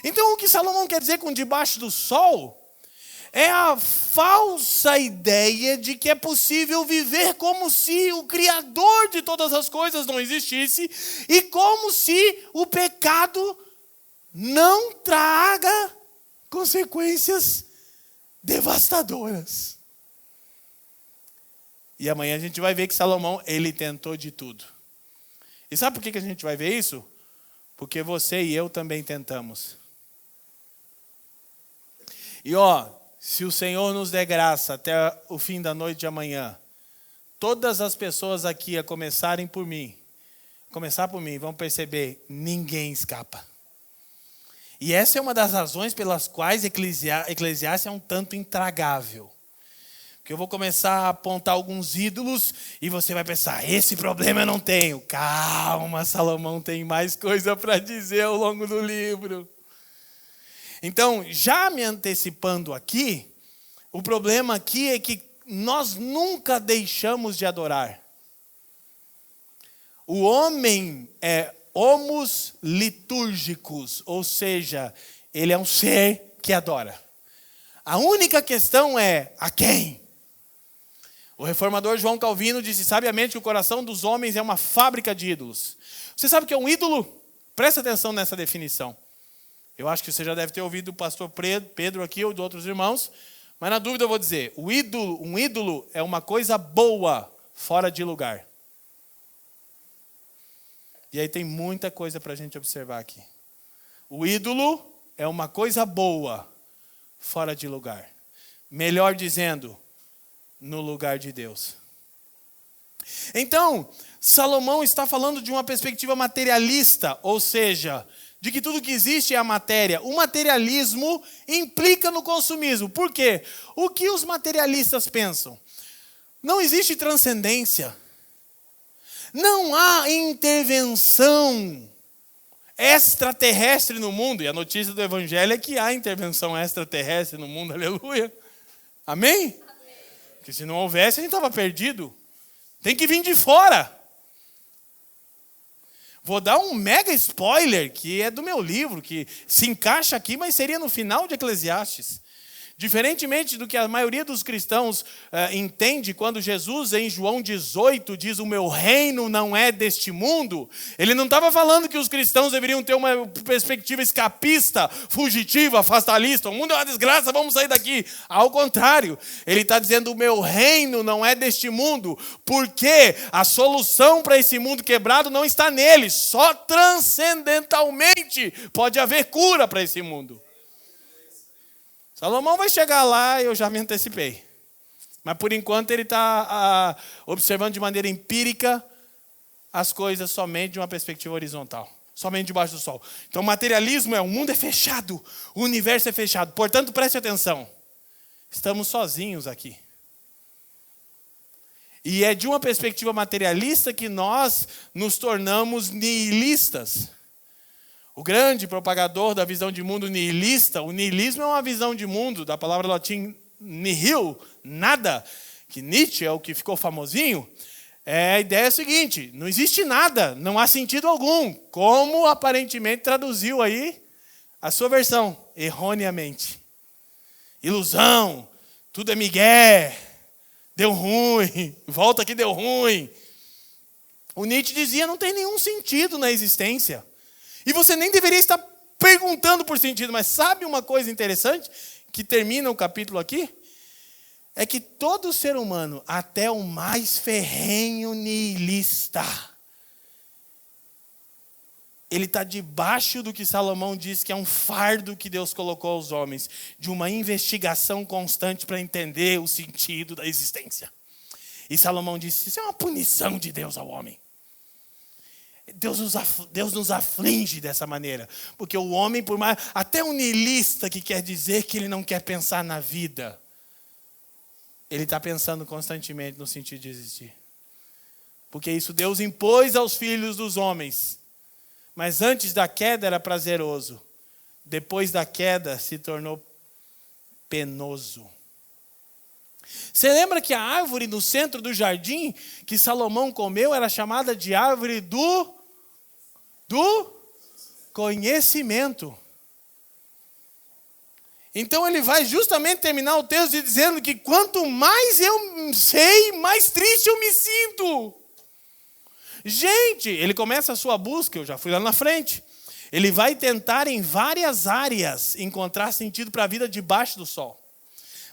Então, o que Salomão quer dizer com debaixo do sol é a falsa ideia de que é possível viver como se o Criador de todas as coisas não existisse e como se o pecado não traga consequências devastadoras. E amanhã a gente vai ver que Salomão, ele tentou de tudo. E sabe por que a gente vai ver isso? Porque você e eu também tentamos. E se o Senhor nos der graça até o fim da noite de amanhã, todas as pessoas aqui a começar por mim, vão perceber, ninguém escapa. E essa é uma das razões pelas quais Eclesiastes é um tanto intragável. Porque eu vou começar a apontar alguns ídolos e você vai pensar, esse problema eu não tenho. Calma, Salomão tem mais coisa para dizer ao longo do livro. Então, já me antecipando aqui, o problema aqui é que nós nunca deixamos de adorar. O homem é homos litúrgicos, ou seja, ele é um ser que adora. A única questão é a quem? O reformador João Calvino disse sabiamente que o coração dos homens é uma fábrica de ídolos. Você sabe o que é um ídolo? Presta atenção nessa definição. Eu acho que você já deve ter ouvido do pastor Pedro aqui ou de outros irmãos, mas na dúvida eu vou dizer, um ídolo é uma coisa boa, fora de lugar. E aí tem muita coisa para a gente observar aqui. O ídolo é uma coisa boa, fora de lugar. Melhor dizendo, no lugar de Deus. Então, Salomão está falando de uma perspectiva materialista, ou seja, de que tudo que existe é a matéria. O materialismo implica no consumismo. Por quê? O que os materialistas pensam? Não existe transcendência. Não há intervenção extraterrestre no mundo. E a notícia do evangelho é que há intervenção extraterrestre no mundo. Aleluia. Amém? Porque se não houvesse, a gente estava perdido. Tem que vir de fora. Vou dar um mega spoiler, que é do meu livro, que se encaixa aqui, mas seria no final de Eclesiastes. Diferentemente do que a maioria dos cristãos entende, quando Jesus, em João 18, diz o meu reino não é deste mundo, ele não estava falando que os cristãos deveriam ter uma perspectiva escapista, fugitiva, fatalista. O mundo é uma desgraça, vamos sair daqui. Ao contrário, ele está dizendo o meu reino não é deste mundo, porque a solução para esse mundo quebrado não está nele, só transcendentalmente pode haver cura para esse mundo. Salomão vai chegar lá, eu já me antecipei. Mas por enquanto ele está observando de maneira empírica as coisas somente de uma perspectiva horizontal. Somente debaixo do sol. Então o materialismo o mundo é fechado, o universo é fechado. Portanto, preste atenção. Estamos sozinhos aqui. E é de uma perspectiva materialista que nós nos tornamos nihilistas. O grande propagador da visão de mundo nihilista, o nihilismo é uma visão de mundo, da palavra latim nihil, nada, que Nietzsche é o que ficou famosinho. A ideia é a seguinte, não existe nada, não há sentido algum, como aparentemente traduziu aí a sua versão, erroneamente. Ilusão, tudo é migué, deu ruim, volta que deu ruim. O Nietzsche dizia, não tem nenhum sentido na existência. E você nem deveria estar perguntando por sentido, mas sabe uma coisa interessante que termina o capítulo aqui? É que todo ser humano, até o mais ferrenho nihilista, ele está debaixo do que Salomão diz que é um fardo que Deus colocou aos homens, de uma investigação constante para entender o sentido da existência. E Salomão disse, isso é uma punição de Deus ao homem. Deus nos aflige dessa maneira, porque o homem, por mais, até um niilista que quer dizer que ele não quer pensar na vida, ele está pensando constantemente no sentido de existir. Porque isso Deus impôs aos filhos dos homens. Mas antes da queda era prazeroso. Depois da queda se tornou penoso. Você lembra que a árvore no centro do jardim que Salomão comeu era chamada de árvore do conhecimento. Então ele vai justamente terminar o texto dizendo que quanto mais eu sei, mais triste eu me sinto. Gente, ele começa a sua busca, eu já fui lá na frente. Ele vai tentar em várias áreas encontrar sentido para a vida debaixo do sol.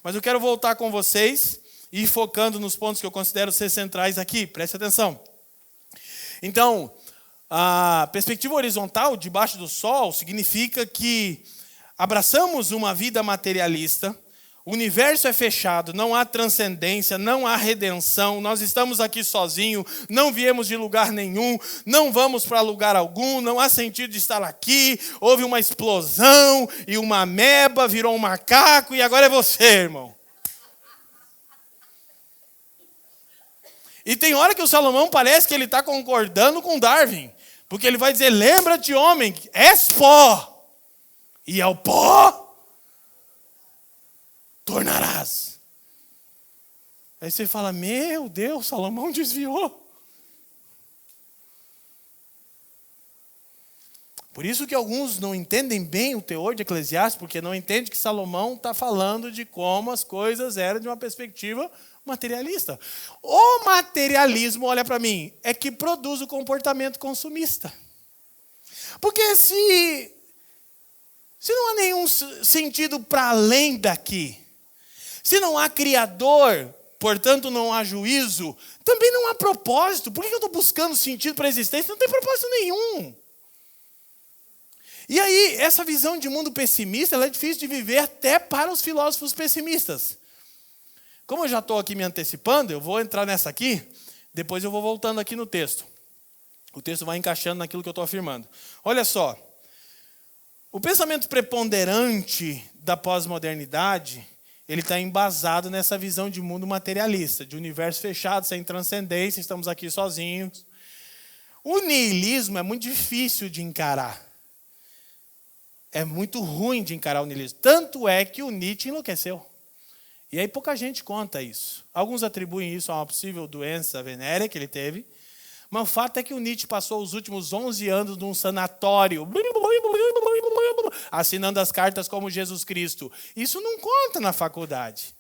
Mas eu quero voltar com vocês e ir focando nos pontos que eu considero ser centrais aqui. Preste atenção. Então, a perspectiva horizontal, debaixo do sol, significa que abraçamos uma vida materialista, o universo é fechado, não há transcendência, não há redenção, nós estamos aqui sozinhos, não viemos de lugar nenhum, não vamos para lugar algum, não há sentido de estar aqui, houve uma explosão e uma ameba virou um macaco e agora é você, irmão. E tem hora que o Salomão parece que ele está concordando com Darwin, porque ele vai dizer, lembra-te, homem, és pó, e ao pó tornarás. Aí você fala, meu Deus, Salomão desviou. Por isso que alguns não entendem bem o teor de Eclesiastes, porque não entendem que Salomão está falando de como as coisas eram de uma perspectiva materialista. O materialismo, olha para mim, é que produz o comportamento consumista. Porque se não há nenhum sentido para além daqui, se não há Criador, portanto não há juízo, também não há propósito. Por que eu estou buscando sentido para a existência? Não tem propósito nenhum. E aí, essa visão de mundo pessimista, ela é difícil de viver até para os filósofos pessimistas. Como eu já estou aqui me antecipando, eu vou entrar nessa aqui, depois eu vou voltando aqui no texto. O texto vai encaixando naquilo que eu estou afirmando. Olha só, o pensamento preponderante da pós-modernidade, ele está embasado nessa visão de mundo materialista, de universo fechado, sem transcendência, estamos aqui sozinhos. O niilismo é muito difícil de encarar. É muito ruim de encarar o niilismo. Tanto é que o Nietzsche enlouqueceu. E aí pouca gente conta isso. Alguns atribuem isso a uma possível doença venérea que ele teve. Mas o fato é que o Nietzsche passou os últimos 11 anos num sanatório, assinando as cartas como Jesus Cristo. Isso não conta na faculdade.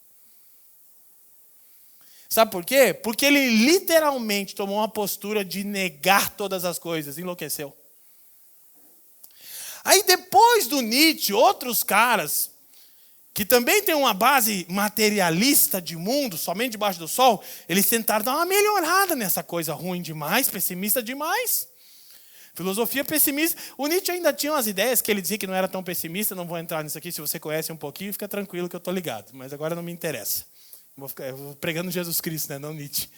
Sabe por quê? Porque ele literalmente tomou uma postura de negar todas as coisas, enlouqueceu. Aí depois do Nietzsche, outros caras, que também têm uma base materialista de mundo, somente debaixo do sol, eles tentaram dar uma melhorada nessa coisa ruim demais, pessimista demais. Filosofia pessimista. O Nietzsche ainda tinha umas ideias que ele dizia que não era tão pessimista, não vou entrar nisso aqui, se você conhece um pouquinho, fica tranquilo que eu estou ligado. Mas agora não me interessa. Eu vou pregando Jesus Cristo, né? Não Nietzsche.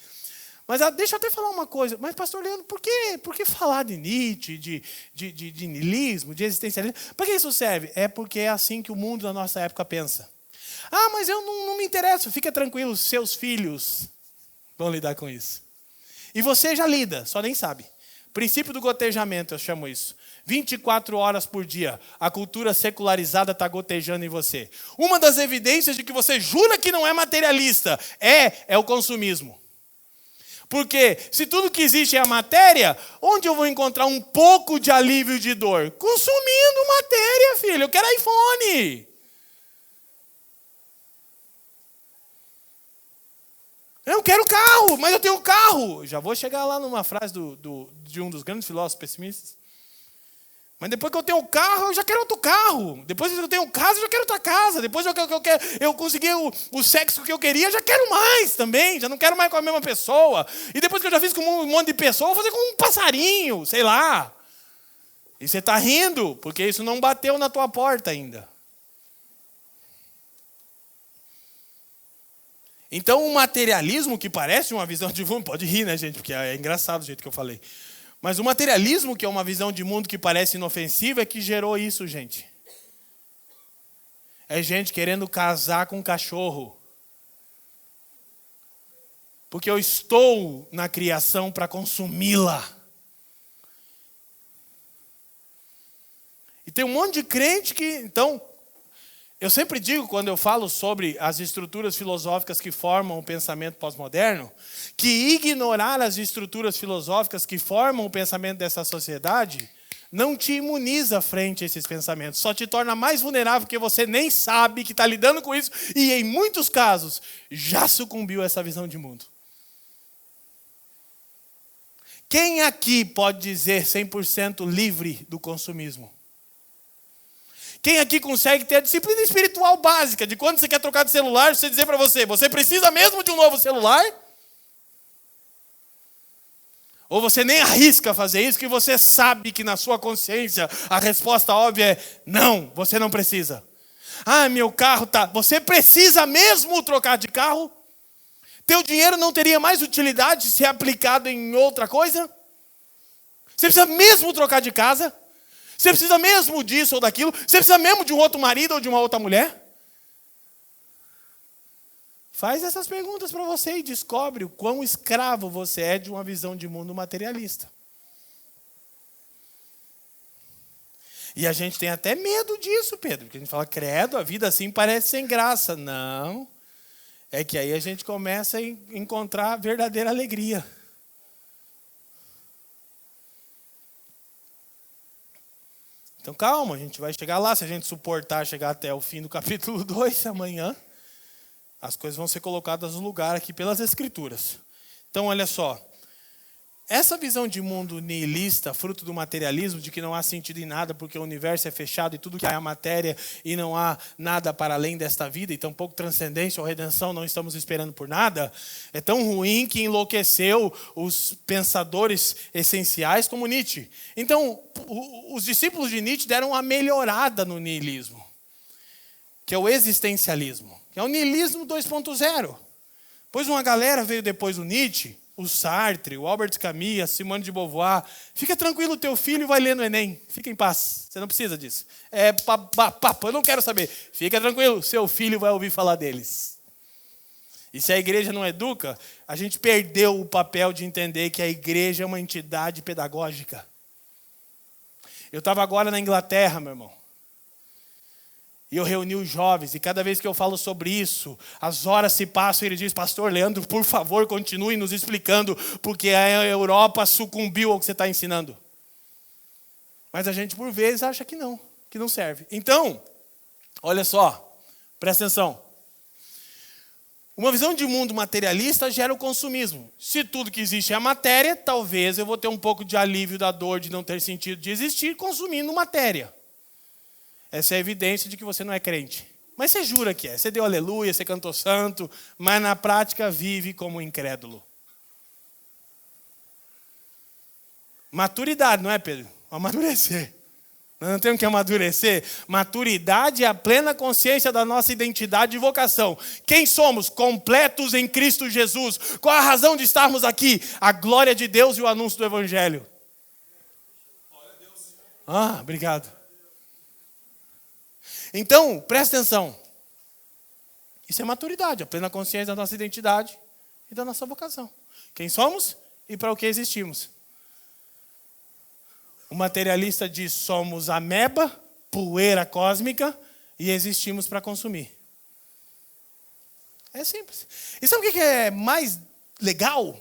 Mas deixa eu até falar uma coisa. Mas, pastor Leandro, por que falar de Nietzsche, de niilismo, de existencialismo? Para que isso serve? É porque é assim que o mundo da nossa época pensa. Ah, mas eu não me interesso. Fica tranquilo, seus filhos vão lidar com isso. E você já lida, só nem sabe. Princípio do gotejamento, eu chamo isso. 24 horas por dia, a cultura secularizada está gotejando em você. Uma das evidências de que você jura que não é materialista é o consumismo. Porque se tudo que existe é a matéria, onde eu vou encontrar um pouco de alívio de dor? Consumindo matéria, filho. Eu quero iPhone. Eu não quero carro, mas eu tenho carro. Já vou chegar lá numa frase de um dos grandes filósofos pessimistas. Mas depois que eu tenho o carro, eu já quero outro carro. Depois que eu tenho casa, eu já quero outra casa. Depois que eu consegui o sexo que eu queria, eu já quero mais também. Já não quero mais com a mesma pessoa. E depois que eu já fiz com um monte de pessoa, eu vou fazer com um passarinho, sei lá. E você está rindo, porque isso não bateu na tua porta ainda. Então, o materialismo, que parece uma visão de mundo, pode rir, né, gente? Porque é engraçado o jeito que eu falei. Mas o materialismo, que é uma visão de mundo que parece inofensiva, é que gerou isso, gente. É gente querendo casar com um cachorro. Porque eu estou na criação para consumi-la. E tem um monte de crente que, então, eu sempre digo, quando eu falo sobre as estruturas filosóficas que formam o pensamento pós-moderno, que ignorar as estruturas filosóficas que formam o pensamento dessa sociedade não te imuniza frente a esses pensamentos, só te torna mais vulnerável porque você nem sabe que está lidando com isso e, em muitos casos, já sucumbiu a essa visão de mundo. Quem aqui pode dizer 100% livre do consumismo? Quem aqui consegue ter a disciplina espiritual básica de quando você quer trocar de celular, você dizer para você precisa mesmo de um novo celular? Ou você nem arrisca fazer isso, que você sabe que na sua consciência a resposta óbvia é não, você não precisa. Ah, meu carro tá... Você precisa mesmo trocar de carro? Teu dinheiro não teria mais utilidade se aplicado em outra coisa? Você precisa mesmo trocar de casa? Você precisa mesmo disso ou daquilo? Você precisa mesmo de um outro marido ou de uma outra mulher? Faz essas perguntas para você e descobre o quão escravo você é de uma visão de mundo materialista. E a gente tem até medo disso, Pedro. Porque a gente fala, credo, a vida assim parece sem graça. Não. É que aí a gente começa a encontrar verdadeira alegria. Então calma, a gente vai chegar lá, se a gente suportar chegar até o fim do capítulo 2 amanhã. As coisas vão ser colocadas no lugar aqui pelas Escrituras. Então, olha só. Essa visão de mundo nihilista, fruto do materialismo, de que não há sentido em nada porque o universo é fechado e tudo que há é matéria e não há nada para além desta vida, e tampouco transcendência ou redenção, não estamos esperando por nada, é tão ruim que enlouqueceu os pensadores essenciais como Nietzsche. Então, os discípulos de Nietzsche deram uma melhorada no nihilismo, que é o existencialismo, que é o nihilismo 2.0. Pois uma galera veio depois do Nietzsche, o Sartre, o Albert Camus, a Simone de Beauvoir. Fica tranquilo, teu filho vai ler no Enem. Fica em paz, você não precisa disso. É papo, eu não quero saber. Fica tranquilo, seu filho vai ouvir falar deles. E se a igreja não educa, a gente perdeu o papel de entender que a igreja é uma entidade pedagógica. Eu estava agora na Inglaterra, meu irmão. E eu reuni os jovens, e cada vez que eu falo sobre isso, as horas se passam e ele diz, pastor Leandro, por favor, continue nos explicando, porque a Europa sucumbiu ao que você está ensinando. Mas a gente, por vezes, acha que não serve. Então, olha só, presta atenção. Uma visão de mundo materialista gera o consumismo. Se tudo que existe é a matéria, talvez eu vou ter um pouco de alívio da dor de não ter sentido de existir consumindo matéria. Essa é a evidência de que você não é crente. Mas você jura que é. Você deu aleluia, você cantou santo, mas na prática vive como incrédulo. Maturidade, não é, Pedro? Amadurecer. Nós não temos que amadurecer. Maturidade é a plena consciência da nossa identidade e vocação. Quem somos? Completos em Cristo Jesus. Qual a razão de estarmos aqui? A glória de Deus e o anúncio do Evangelho. Obrigado. Então, presta atenção. Isso é maturidade, a plena consciência da nossa identidade e da nossa vocação. Quem somos e para o que existimos. O materialista diz, somos ameba, poeira cósmica e existimos para consumir. É simples. E sabe o que é mais legal?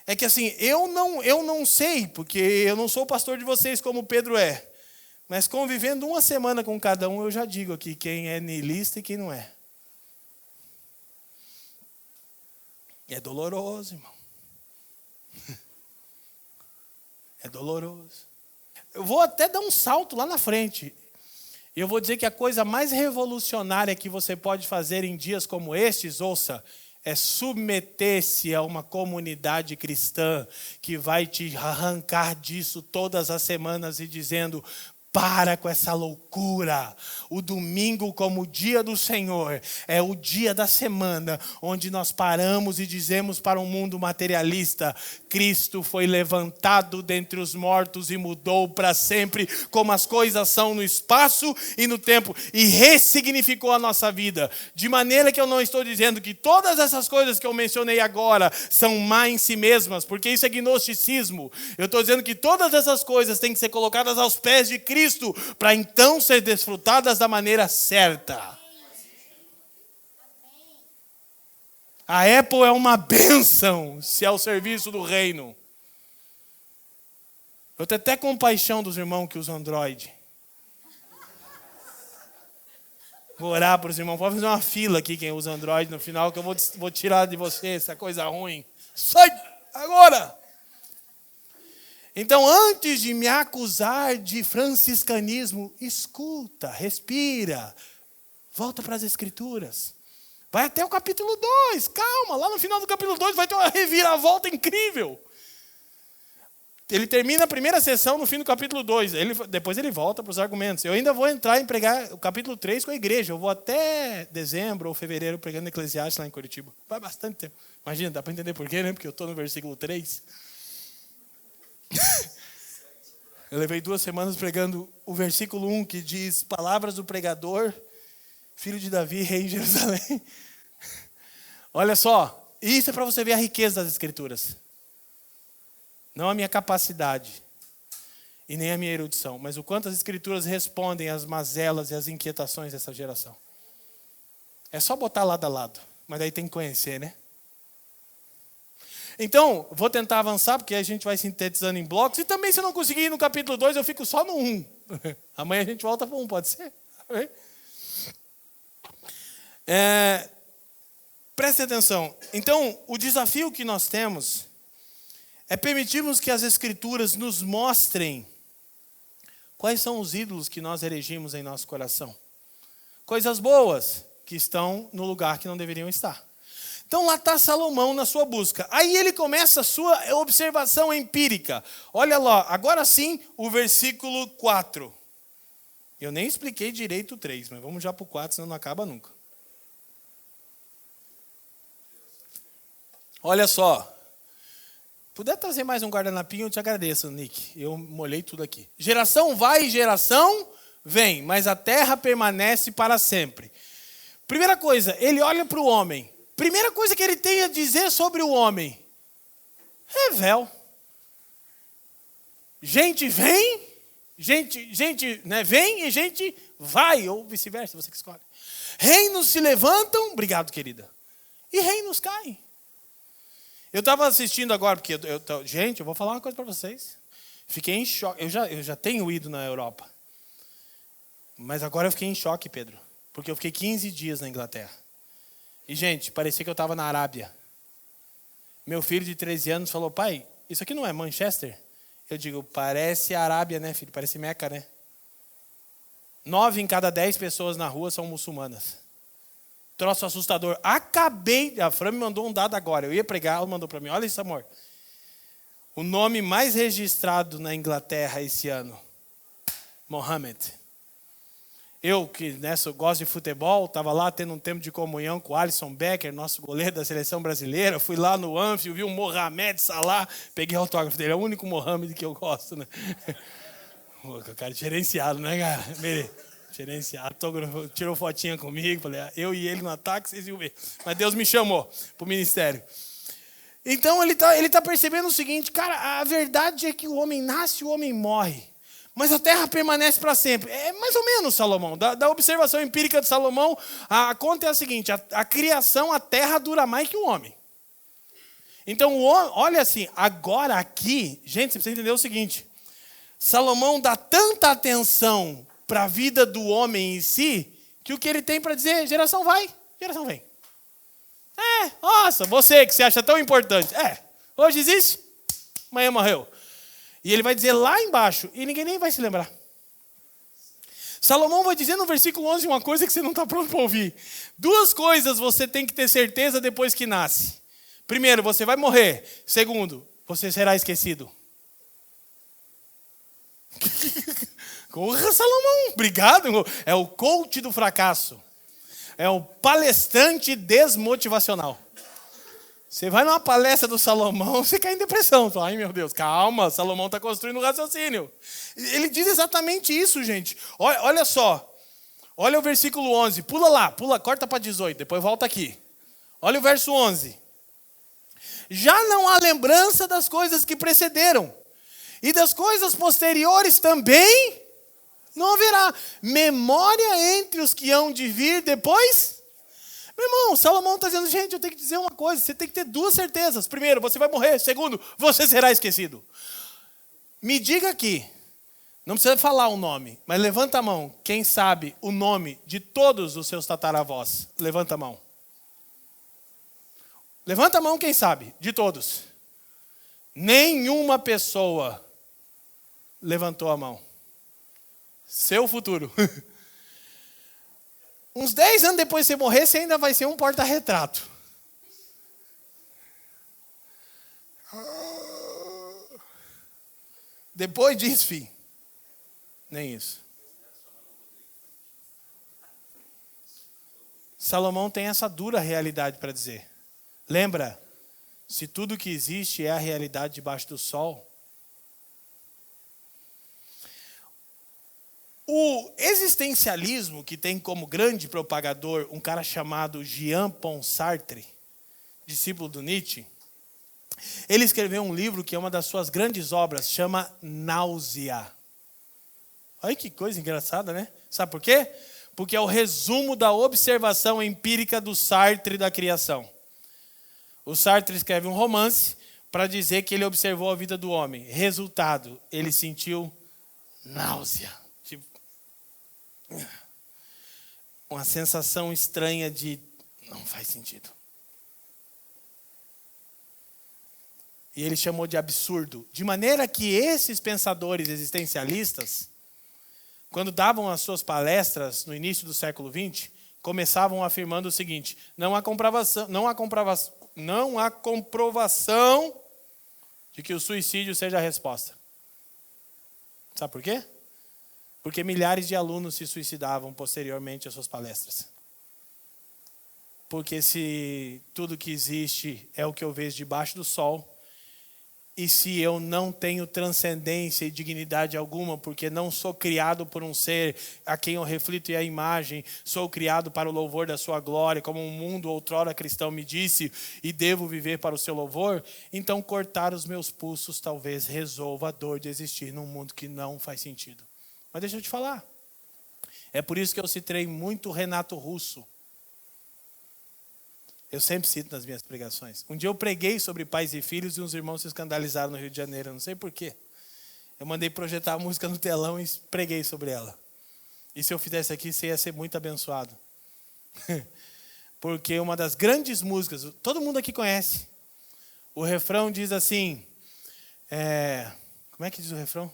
É que assim, eu não sei, porque eu não sou o pastor de vocês como Pedro é. Mas convivendo uma semana com cada um, eu já digo aqui quem é nihilista e quem não é. É doloroso, irmão. É doloroso. Eu vou até dar um salto lá na frente. E eu vou dizer que a coisa mais revolucionária que você pode fazer em dias como estes, ouça, é submeter-se a uma comunidade cristã que vai te arrancar disso todas as semanas e dizendo... Para com essa loucura. O domingo, como o dia do Senhor, é o dia da semana onde nós paramos e dizemos para um mundo materialista: Cristo foi levantado dentre os mortos e mudou para sempre como as coisas são no espaço e no tempo e ressignificou a nossa vida. De maneira que eu não estou dizendo que todas essas coisas que eu mencionei agora são má em si mesmas, porque isso é gnosticismo. Eu estou dizendo que todas essas coisas têm que ser colocadas aos pés de Cristo para então ser desfrutadas da maneira certa. A Apple é uma bênção se é o serviço do reino. Eu tenho até compaixão dos irmãos que usam Android. Vou orar para os irmãos. Vou fazer uma fila aqui quem usa Android no final, que eu vou tirar de você essa coisa ruim. Sai agora! Então, antes de me acusar de franciscanismo, escuta, respira, volta para as Escrituras. Vai até o capítulo 2, calma, lá no final do capítulo 2 vai ter uma reviravolta incrível. Ele termina a primeira sessão no fim do capítulo 2, depois ele volta para os argumentos. Eu ainda vou entrar e pregar o capítulo 3 com a igreja, eu vou até dezembro ou fevereiro pregando Eclesiastes lá em Curitiba. Vai bastante tempo. Imagina, dá para entender por quê, né? Porque eu estou no versículo 3. Eu levei 2 semanas pregando o versículo 1 que diz: palavras do pregador, filho de Davi, rei em Jerusalém. Olha só, isso é para você ver a riqueza das Escrituras. Não a minha capacidade e nem a minha erudição, mas o quanto as Escrituras respondem às mazelas e às inquietações dessa geração. É só botar lado a lado, mas daí tem que conhecer, né? Então, vou tentar avançar, porque a gente vai sintetizando em blocos. E também, se eu não conseguir ir no capítulo 2, eu fico só no 1. Amanhã a gente volta para 1, pode ser? Prestem atenção. Então, o desafio que nós temos é permitirmos que as Escrituras nos mostrem quais são os ídolos que nós erigimos em nosso coração. Coisas boas que estão no lugar que não deveriam estar. Então lá está Salomão na sua busca. Aí ele começa a sua observação empírica. Olha lá, agora sim o versículo 4. Eu nem expliquei direito o 3, mas vamos já para o 4, senão não acaba nunca. Olha só. Puder trazer mais um guardanapinho, eu te agradeço, Nick. Eu molhei tudo aqui. Geração vai e geração vem, mas a terra permanece para sempre. Primeira coisa, ele olha para o homem. Primeira coisa que ele tem a dizer sobre o homem. Revel. Gente vem, gente né, vem e gente vai, ou vice-versa, você que escolhe. Reinos se levantam, obrigado querida, e reinos caem. Eu estava assistindo agora, porque gente, eu vou falar uma coisa para vocês. Fiquei em choque, eu já tenho ido na Europa. Mas agora eu fiquei em choque, Pedro, porque eu fiquei 15 dias na Inglaterra. E, gente, parecia que eu estava na Arábia. Meu filho de 13 anos falou, pai, isso aqui não é Manchester? Eu digo, parece a Arábia, né, filho? Parece Meca, né? 9 em cada 10 pessoas na rua são muçulmanas. Troço assustador. A Fran me mandou um dado agora. Eu ia pregar, ela mandou para mim. Olha isso, amor. O nome mais registrado na Inglaterra esse ano. Mohammed. Eu, que gosto de futebol, estava lá tendo um tempo de comunhão com o Alisson Becker, nosso goleiro da seleção brasileira. Fui lá no Anfield, vi o Mohamed Salah, peguei o autógrafo dele. É o único Mohamed que eu gosto, né? O cara diferenciado, né, cara? Diferenciado. Tirou fotinha comigo, falei, eu e ele no ataque, vocês iam ver. Mas Deus me chamou para o ministério. Então ele tá percebendo o seguinte, cara, a verdade é que o homem nasce e o homem morre. Mas a terra permanece para sempre. É mais ou menos, Salomão. Da observação empírica de Salomão, a conta é a seguinte, a criação, a terra dura mais que o homem. Então, olha assim, agora aqui, gente, você precisa entender o seguinte, Salomão dá tanta atenção para a vida do homem em si, que o que ele tem para dizer, geração vai, geração vem. Nossa, você que se acha tão importante. Hoje existe, amanhã morreu. E ele vai dizer lá embaixo, e ninguém nem vai se lembrar. Salomão vai dizer no versículo 11 uma coisa que você não está pronto para ouvir. 2 coisas você tem que ter certeza depois que nasce. Primeiro, você vai morrer. Segundo, você será esquecido. Corra, Salomão, obrigado. É o coach do fracasso. É o palestrante desmotivacional. Você vai numa palestra do Salomão, você cai em depressão. Ai, meu Deus, calma, Salomão está construindo um raciocínio. Ele diz exatamente isso, gente. Olha só. Olha o versículo 11. Pula lá, corta para 18, depois volta aqui. Olha o verso 11. Já não há lembrança das coisas que precederam. E das coisas posteriores também não haverá. Memória entre os que hão de vir depois. Meu irmão, Salomão está dizendo, gente, eu tenho que dizer uma coisa, você tem que ter 2 certezas. Primeiro, você vai morrer. Segundo, você será esquecido. Me diga aqui, não precisa falar o nome, mas levanta a mão. Quem sabe o nome de todos os seus tataravós? Levanta a mão. Levanta a mão quem sabe, de todos. Nenhuma pessoa levantou a mão. Seu futuro. Uns 10 anos depois de você morrer, você ainda vai ser um porta-retrato. Depois disso, filho, nem isso. Salomão tem essa dura realidade para dizer. Lembra, se tudo que existe é a realidade debaixo do sol, o existencialismo, que tem como grande propagador um cara chamado Jean-Paul Sartre, discípulo do Nietzsche, ele escreveu um livro que é uma das suas grandes obras, chama Náusea. Olha que coisa engraçada, né? Sabe por quê? Porque é o resumo da observação empírica do Sartre da criação. O Sartre escreve um romance para dizer que ele observou a vida do homem. Resultado, ele sentiu náusea. Uma sensação estranha de não faz sentido. E ele chamou de absurdo. De maneira que esses pensadores existencialistas, quando davam as suas palestras no início do século XX, começavam afirmando o seguinte: não há comprovação de que o suicídio seja a resposta. Sabe por quê? Porque milhares de alunos se suicidavam posteriormente às suas palestras. Porque se tudo que existe é o que eu vejo debaixo do sol, e se eu não tenho transcendência e dignidade alguma, porque não sou criado por um ser a quem eu reflito e a imagem, sou criado para o louvor da sua glória, como um mundo outrora cristão me disse, e devo viver para o seu louvor, então cortar os meus pulsos talvez resolva a dor de existir num mundo que não faz sentido. Mas deixa eu te falar, é por isso que eu citei muito Renato Russo. Eu sempre cito nas minhas pregações. Um dia eu preguei sobre pais e filhos e uns irmãos se escandalizaram no Rio de Janeiro. Eu não sei porquê. Eu mandei projetar a música no telão e preguei sobre ela. E se eu fizesse aqui, você ia ser muito abençoado. Porque uma das grandes músicas, todo mundo aqui conhece. O refrão diz assim, como é que diz o refrão?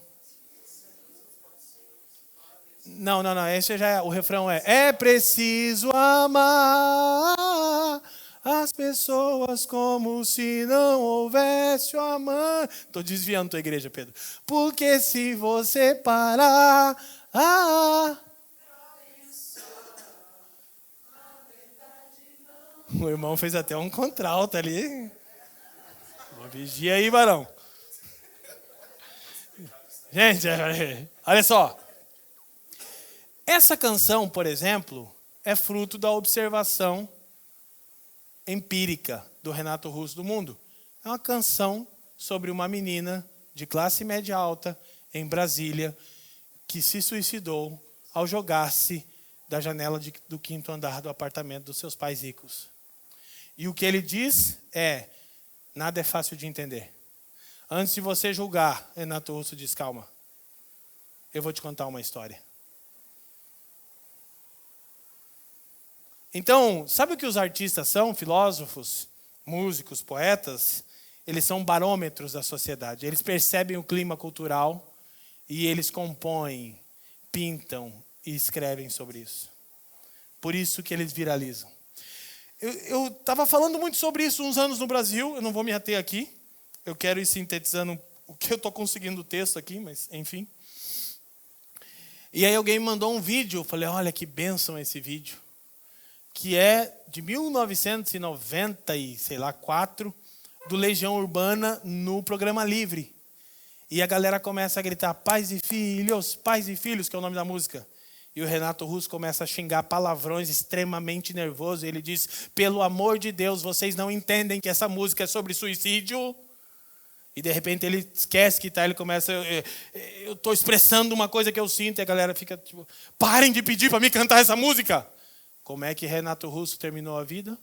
Não, esse já é, o refrão é preciso amar as pessoas como se não houvesse o amor. Estou desviando tua igreja, Pedro. Porque se você parar... O irmão fez até um contralto ali. Vigia aí, varão. Gente, olha só. Essa canção, por exemplo, é fruto da observação empírica do Renato Russo do mundo. É uma canção sobre uma menina de classe média alta em Brasília que se suicidou ao jogar-se da janela do 5º andar do apartamento dos seus pais ricos. E o que ele diz é: nada é fácil de entender. Antes de você julgar, Renato Russo diz: calma, eu vou te contar uma história. Então, sabe o que os artistas são? Filósofos, músicos, poetas? Eles são barômetros da sociedade. Eles percebem o clima cultural e eles compõem, pintam e escrevem sobre isso. Por isso que eles viralizam. Eu estava falando muito sobre isso uns anos no Brasil, eu não vou me ater aqui. Eu quero ir sintetizando o que eu estou conseguindo o texto aqui, mas enfim. E aí alguém me mandou um vídeo, eu falei: olha que bênção esse vídeo. Que é de 1994, do Legião Urbana no programa Livre. E a galera começa a gritar: pais e filhos, que é o nome da música. E o Renato Russo começa a xingar palavrões, extremamente nervoso. E ele diz: pelo amor de Deus, vocês não entendem que essa música é sobre suicídio? E de repente ele esquece que ele começa: eu estou expressando uma coisa que eu sinto. E a galera fica tipo: parem de pedir para mim cantar essa música. Como é que Renato Russo terminou a vida?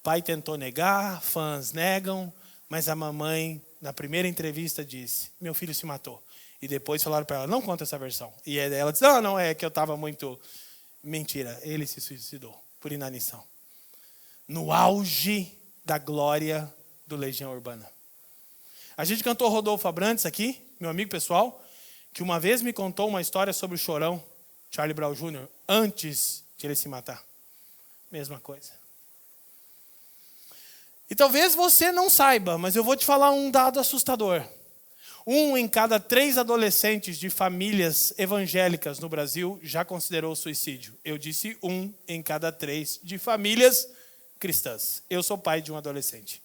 Pai tentou negar, fãs negam, mas a mamãe, na primeira entrevista, disse: meu filho se matou. E depois falaram para ela: não conta essa versão. E ela disse: não, é que eu estava muito... Mentira, ele se suicidou por inanição. No auge da glória do Legião Urbana. A gente cantou Rodolfo Abrantes aqui, meu amigo pessoal, que uma vez me contou uma história sobre o Chorão, Charlie Brown Jr., antes de ele se matar. Mesma coisa. E talvez você não saiba, mas eu vou te falar um dado assustador. 1 em cada 3 adolescentes de famílias evangélicas no Brasil já considerou suicídio. Eu disse 1 em cada 3 de famílias cristãs. Eu sou pai de um adolescente.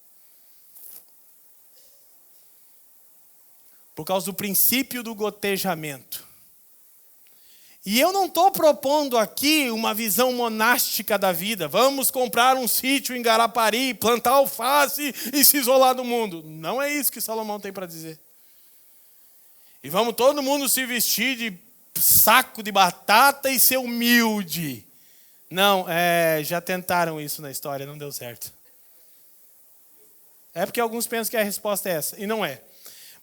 Por causa do princípio do gotejamento. E eu não estou propondo aqui uma visão monástica da vida. Vamos comprar um sítio em Garapari, plantar alface e se isolar do mundo. Não é isso que Salomão tem para dizer. E vamos todo mundo se vestir de saco de batata e ser humilde. Não, já tentaram isso na história, não deu certo. É porque alguns pensam que a resposta é essa, e não é.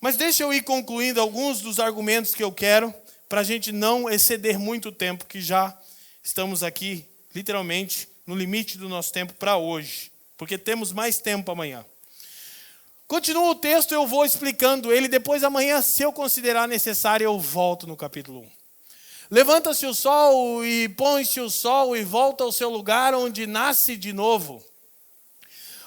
Mas deixa eu ir concluindo alguns dos argumentos que eu quero, para a gente não exceder muito tempo, que já estamos aqui, literalmente, no limite do nosso tempo para hoje. porque temos mais tempo amanhã. Continua o texto, eu vou explicando ele. Depois amanhã, se eu considerar necessário, eu volto no capítulo 1. Levanta-se o sol e põe-se o sol e volta ao seu lugar onde nasce de novo.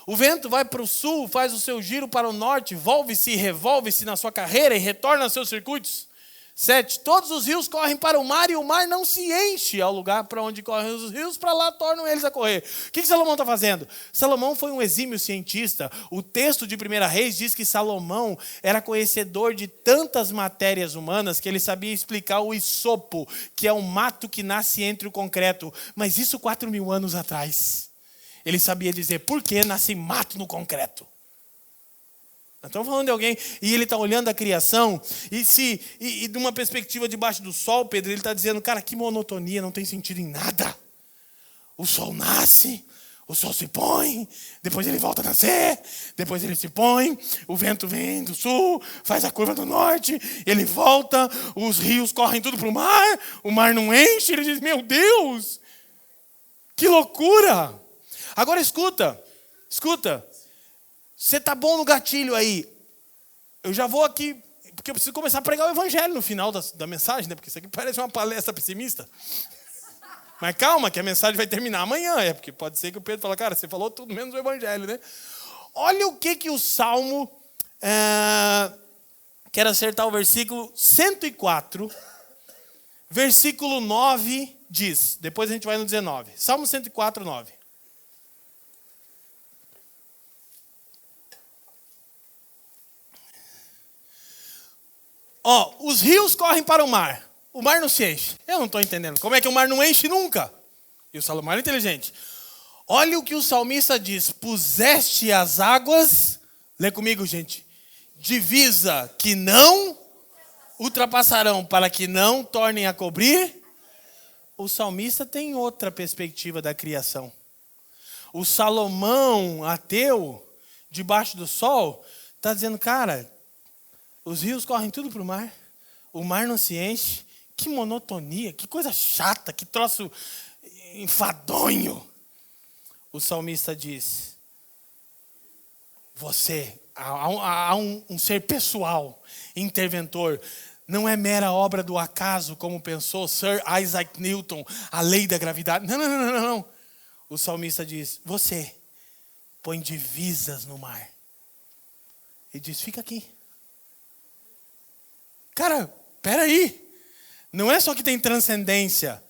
O vento vai para o sul, faz o seu giro para o norte, volve-se e revolve-se na sua carreira e retorna aos seus circuitos. 7. Todos os rios correm para o mar e o mar não se enche ao lugar para onde correm os rios, para lá tornam eles a correr. O que Salomão está fazendo? Salomão foi um exímio cientista. O texto de 1 Reis diz que Salomão era conhecedor de tantas matérias humanas que ele sabia explicar o isopo, que é um mato que nasce entre o concreto. Mas isso 4.000 anos atrás. Ele sabia dizer por que nasce mato no concreto. Estamos falando de alguém, e ele está olhando a criação, e de uma perspectiva debaixo do sol, Pedro, ele está dizendo, cara, que monotonia, não tem sentido em nada. O sol nasce, o sol se põe, depois ele volta a nascer, depois ele se põe, o vento vem do sul, faz a curva do norte, ele volta, os rios correm tudo para o mar não enche, ele diz, meu Deus, que loucura. Agora escuta. Você está bom no gatilho aí. Eu já vou aqui, porque eu preciso começar a pregar o evangelho no final da mensagem, né? Porque isso aqui parece uma palestra pessimista. Mas calma, que a mensagem vai terminar amanhã. Porque pode ser que o Pedro fale, cara, você falou tudo menos o evangelho, né? Olha o que o Salmo... quero acertar o versículo 104, versículo 9 diz. Depois a gente vai no 19. Salmo 104, 9. Os rios correm para o mar não se enche. Eu não estou entendendo. Como é que o mar não enche nunca? E o Salomão era inteligente. Olha o que o salmista diz. Puseste as águas, lê comigo, gente, divisa que não ultrapassarão, para que não tornem a cobrir. O salmista tem outra perspectiva da criação. O Salomão, ateu, debaixo do sol, está dizendo, cara, os rios correm tudo para o mar não se enche. Que monotonia, que coisa chata, que troço enfadonho. O salmista diz, há um ser pessoal, interventor, não é mera obra do acaso, como pensou Sir Isaac Newton, a lei da gravidade. Não. O salmista diz, você põe divisas no mar. E diz, fica aqui. Cara, peraí. Não é só que tem transcendência.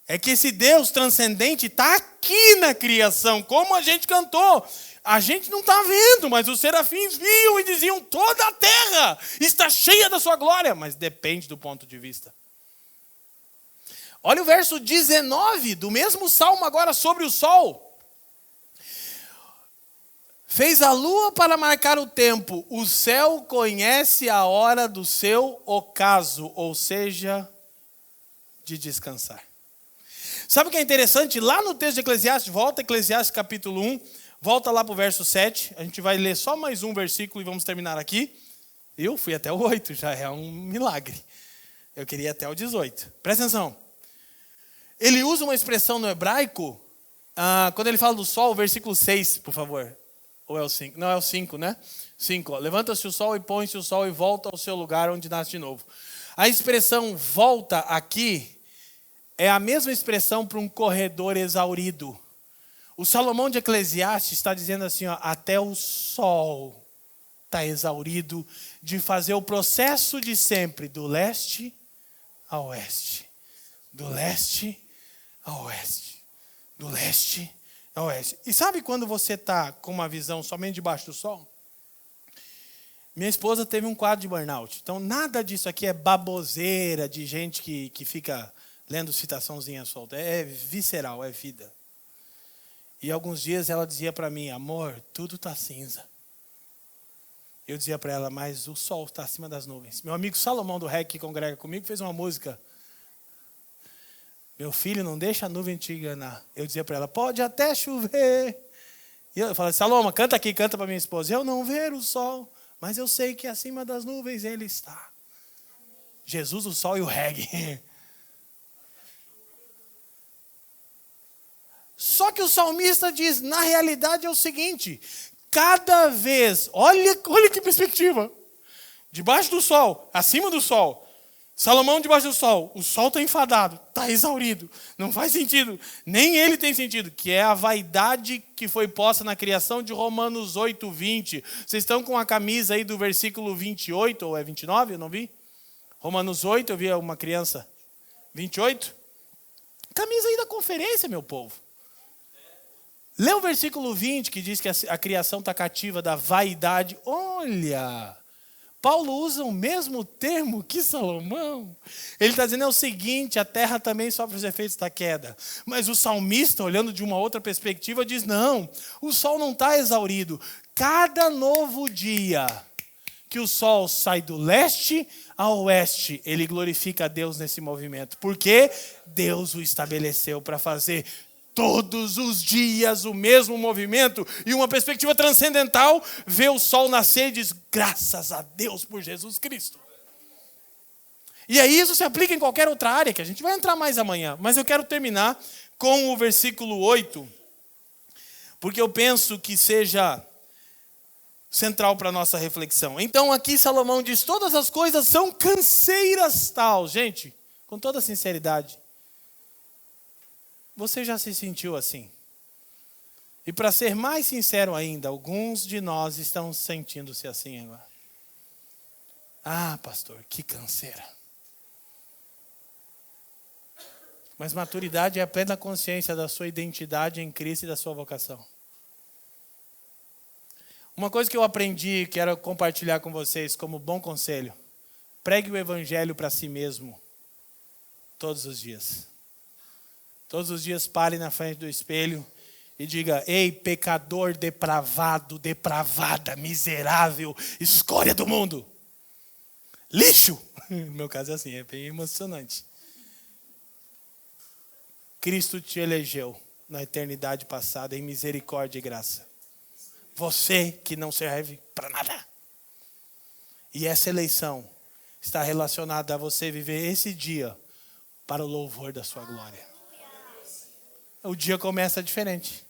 É que esse Deus transcendente está aqui na criação. Como a gente cantou. A gente não está vendo, mas os serafins viam e diziam, toda a terra está cheia da sua glória. Mas depende do ponto de vista. Olha o verso 19 do mesmo salmo agora sobre o sol. Fez a lua para marcar o tempo. O céu conhece a hora do seu ocaso, ou seja, de descansar. Sabe o que é interessante? Lá no texto de Eclesiastes, volta Eclesiastes capítulo 1, volta lá para o verso 7. A gente vai ler só mais um versículo e vamos terminar aqui. Eu fui até o 8, já é um milagre. Eu queria ir até o 18. Presta atenção. Ele usa uma expressão no hebraico, quando ele fala do sol, o versículo 6, por favor. Ou é o 5? Não, é o 5, né? 5. Levanta-se o sol e põe-se o sol e volta ao seu lugar onde nasce de novo. A expressão volta aqui é a mesma expressão para um corredor exaurido. O Salomão de Eclesiastes está dizendo assim, até o sol está exaurido de fazer o processo de sempre, do leste ao oeste. Do leste ao oeste. Do leste ao oeste. E sabe quando você está com uma visão somente debaixo do sol? Minha esposa teve um quadro de burnout. Então, nada disso aqui é baboseira de gente que fica lendo citaçãozinha solta. É visceral, é vida. E alguns dias ela dizia para mim, amor, tudo está cinza. Eu dizia para ela, mas o sol está acima das nuvens. Meu amigo Salomão do REC, que congrega comigo, fez uma música. Meu filho, não deixa a nuvem te enganar. Eu dizia para ela, pode até chover. E eu falei, Salomão, canta aqui, canta para minha esposa. Eu não ver o sol, mas eu sei que acima das nuvens ele está. Jesus, o sol e o reggae. Só que o salmista diz, na realidade é o seguinte, cada vez, olha que perspectiva, debaixo do sol, acima do sol, Salomão debaixo do sol, o sol está enfadado, está exaurido, não faz sentido, nem ele tem sentido, que é a vaidade que foi posta na criação de Romanos 8, 20. Vocês estão com a camisa aí do versículo 28, ou é 29, eu não vi? Romanos 8, eu vi uma criança, 28? Camisa aí da conferência, meu povo. Lê o versículo 20, que diz que a criação está cativa da vaidade. Olha, Paulo usa o mesmo termo que Salomão. Ele está dizendo o seguinte, a terra também sofre os efeitos da queda. Mas o salmista, olhando de uma outra perspectiva, diz, não, o sol não está exaurido. Cada novo dia que o sol sai do leste ao oeste, ele glorifica a Deus nesse movimento. Porque Deus o estabeleceu para fazer todos os dias o mesmo movimento, e uma perspectiva transcendental, vê o sol nascer e diz, graças a Deus por Jesus Cristo. E aí isso se aplica em qualquer outra área, que a gente vai entrar mais amanhã, mas eu quero terminar com o versículo 8, porque eu penso que seja central para a nossa reflexão. Então aqui Salomão diz, todas as coisas são canseiras tal. Gente, com toda sinceridade, você já se sentiu assim? E para ser mais sincero ainda, alguns de nós estão sentindo-se assim agora. Ah, pastor, que canseira. Mas maturidade é a plena consciência da sua identidade em Cristo e da sua vocação. Uma coisa que eu aprendi, quero compartilhar com vocês como bom conselho. Pregue o evangelho para si mesmo, todos os dias. Todos os dias pare na frente do espelho e diga, ei, pecador depravado, depravada, miserável, escória do mundo. Lixo! No meu caso é assim, é bem emocionante. Cristo te elegeu na eternidade passada em misericórdia e graça. Você que não serve para nada. E essa eleição está relacionada a você viver esse dia para o louvor da sua glória. O dia começa diferente.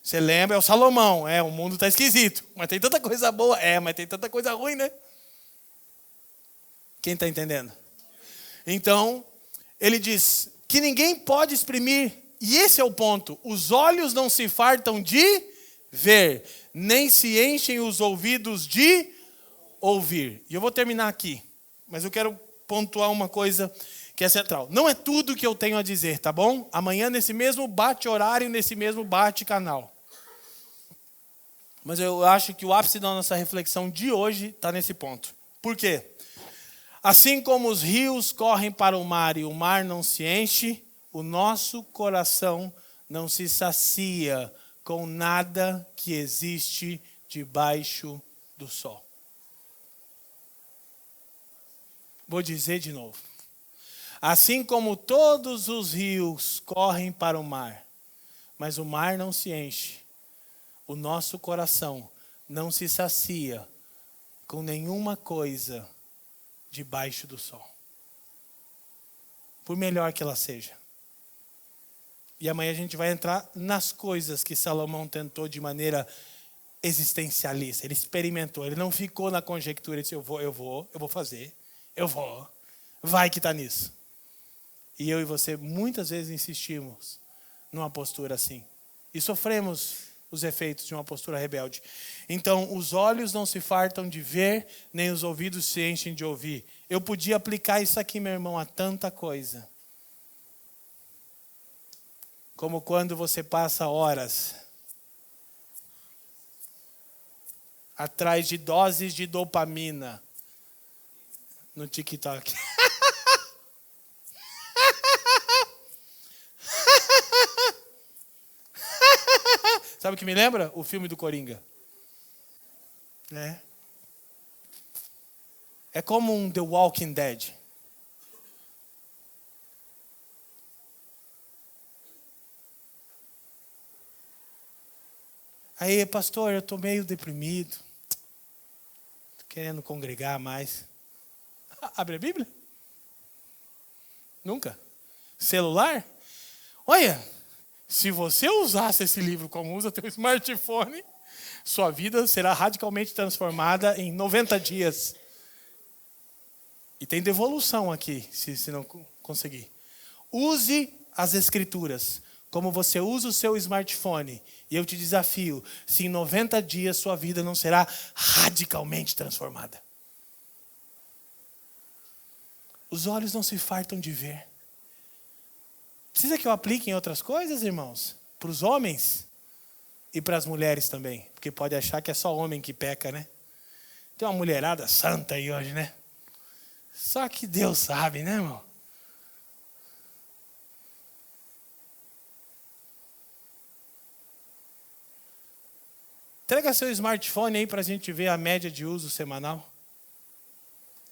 Você lembra, é o Salomão, o mundo está esquisito, mas tem tanta coisa boa, mas tem tanta coisa ruim, né? Quem está entendendo? Então, ele diz que ninguém pode exprimir, e esse é o ponto, os olhos não se fartam de ver, nem se enchem os ouvidos de ouvir. E eu vou terminar aqui, mas eu quero pontuar uma coisa que é central. Não é tudo que eu tenho a dizer, tá bom? Amanhã nesse mesmo bate-horário, nesse mesmo bate-canal. Mas eu acho que o ápice da nossa reflexão de hoje está nesse ponto. Por quê? Assim como os rios correm para o mar e o mar não se enche, o nosso coração não se sacia com nada que existe debaixo do sol. Vou dizer de novo. Assim como todos os rios correm para o mar, mas o mar não se enche, o nosso coração não se sacia com nenhuma coisa debaixo do sol. Por melhor que ela seja. E amanhã a gente vai entrar nas coisas que Salomão tentou de maneira existencialista. Ele experimentou, ele não ficou na conjectura, ele disse, eu vou fazer, vai que está nisso. E eu e você muitas vezes insistimos numa postura assim. E sofremos os efeitos de uma postura rebelde. Então, os olhos não se fartam de ver, nem os ouvidos se enchem de ouvir. Eu podia aplicar isso aqui, meu irmão, a tanta coisa. Como quando você passa horas atrás de doses de dopamina no TikTok. Sabe o que me lembra? O filme do Coringa. É como um The Walking Dead. Aí, pastor, eu estou meio deprimido. Estou querendo congregar mais. Abre a Bíblia? Nunca? Celular? Olha, Se você usasse esse livro como usa teu smartphone, sua vida será radicalmente transformada em 90 dias. E tem devolução aqui, se não conseguir. Use as escrituras como você usa o seu smartphone. E eu te desafio, se em 90 dias sua vida não será radicalmente transformada. Os olhos não se fartam de ver. Precisa que eu aplique em outras coisas, irmãos? Para os homens e para as mulheres também. Porque pode achar que é só homem que peca, né? Tem uma mulherada santa aí hoje, né? Só que Deus sabe, né, irmão? Entrega seu smartphone aí para a gente ver a média de uso semanal.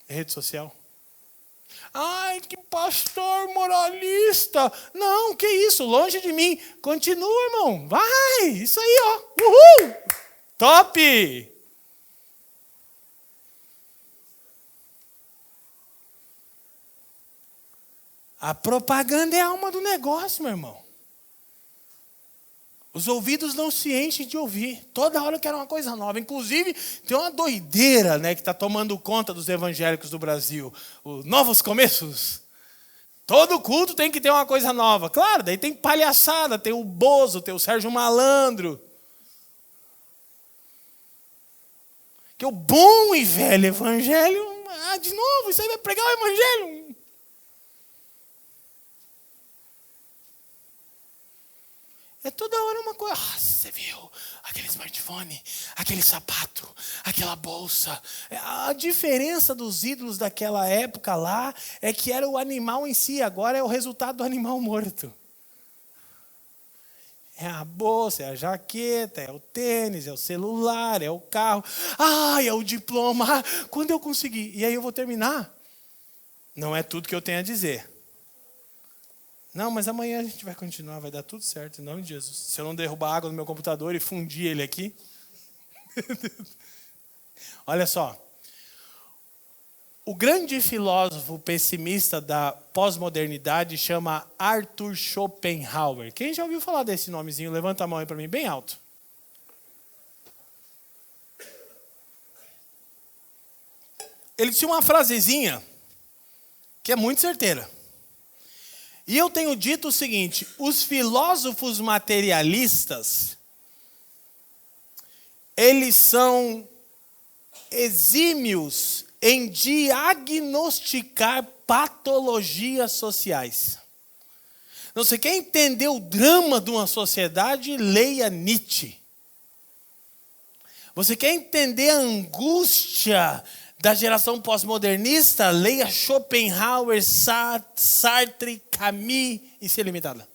Rede social. Ai, que pastor moralista. Não, que isso, longe de mim. Continua, irmão. Vai, isso aí, ó. Uhul. Top. A propaganda é a alma do negócio, meu irmão. Os ouvidos não se enchem de ouvir. Toda hora eu quero uma coisa nova. Inclusive, tem uma doideira, né, que está tomando conta dos evangélicos do Brasil. Os novos começos. Todo culto tem que ter uma coisa nova. Claro, daí tem palhaçada, tem o Bozo, tem o Sérgio Malandro. Que o bom e velho evangelho... de novo, isso aí vai pregar o evangelho. É toda hora uma coisa. Você viu? Aquele smartphone, aquele sapato, aquela bolsa. A diferença dos ídolos daquela época lá é que era o animal em si. Agora é o resultado do animal morto. É a bolsa, é a jaqueta, é o tênis, é o celular, é o carro. É o diploma. Quando eu conseguir. E aí eu vou terminar. Não é tudo que eu tenho a dizer. Não, mas amanhã a gente vai continuar, vai dar tudo certo, em nome de Jesus. Se eu não derrubar água no meu computador e fundir ele aqui. Olha só. O grande filósofo pessimista da pós-modernidade chama Arthur Schopenhauer. Quem já ouviu falar desse nomezinho? Levanta a mão aí para mim, bem alto. Ele tinha uma frasezinha que é muito certeira. E eu tenho dito o seguinte, os filósofos materialistas, eles são exímios em diagnosticar patologias sociais. Então, você quer entender o drama de uma sociedade? Leia Nietzsche. Você quer entender a angústia da geração pós-modernista? Leia Schopenhauer, Sartre, Camus e Se Limitada.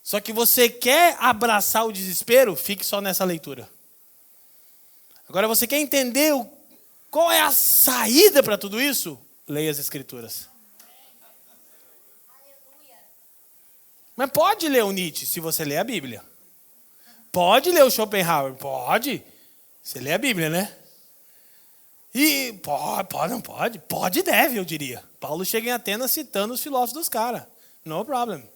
Só que você quer abraçar o desespero? Fique só nessa leitura. Agora, você quer entender qual é a saída para tudo isso? Leia as Escrituras. Mas pode ler o Nietzsche se você ler a Bíblia. Pode ler o Schopenhauer? Pode. Você lê a Bíblia, né? E não pode? Pode e deve, eu diria. Paulo chega em Atenas citando os filósofos dos caras. No problem.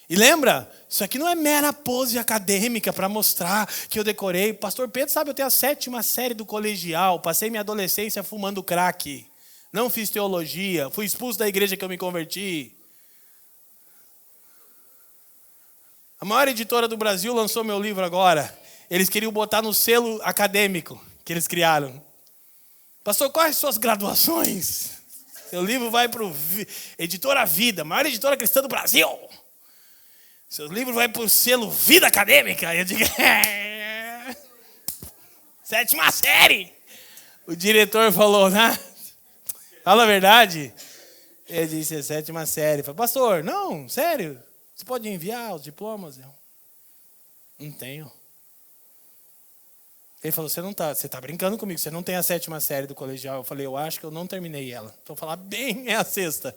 E lembra, isso aqui não é mera pose acadêmica para mostrar que eu decorei. Pastor Pedro sabe, eu tenho a 7ª série do colegial. Passei minha adolescência fumando crack. Não fiz teologia. Fui expulso da igreja que eu me converti. A maior editora do Brasil lançou meu livro agora. Eles queriam botar no selo acadêmico que eles criaram. Pastor, quais suas graduações? Seu livro vai para o Editora Vida, maior editora cristã do Brasil. Seu livro vai para o selo Vida Acadêmica. Eu digo, 7ª série. O diretor falou, né? Fala a verdade. Ele disse, 7ª série. Falei, pastor, não, sério. Você pode enviar os diplomas? Eu, não tenho. Ele falou, você está brincando comigo, você não tem a 7ª série do colegial. Eu falei, eu acho que eu não terminei ela. Então, falar bem, é a 6ª.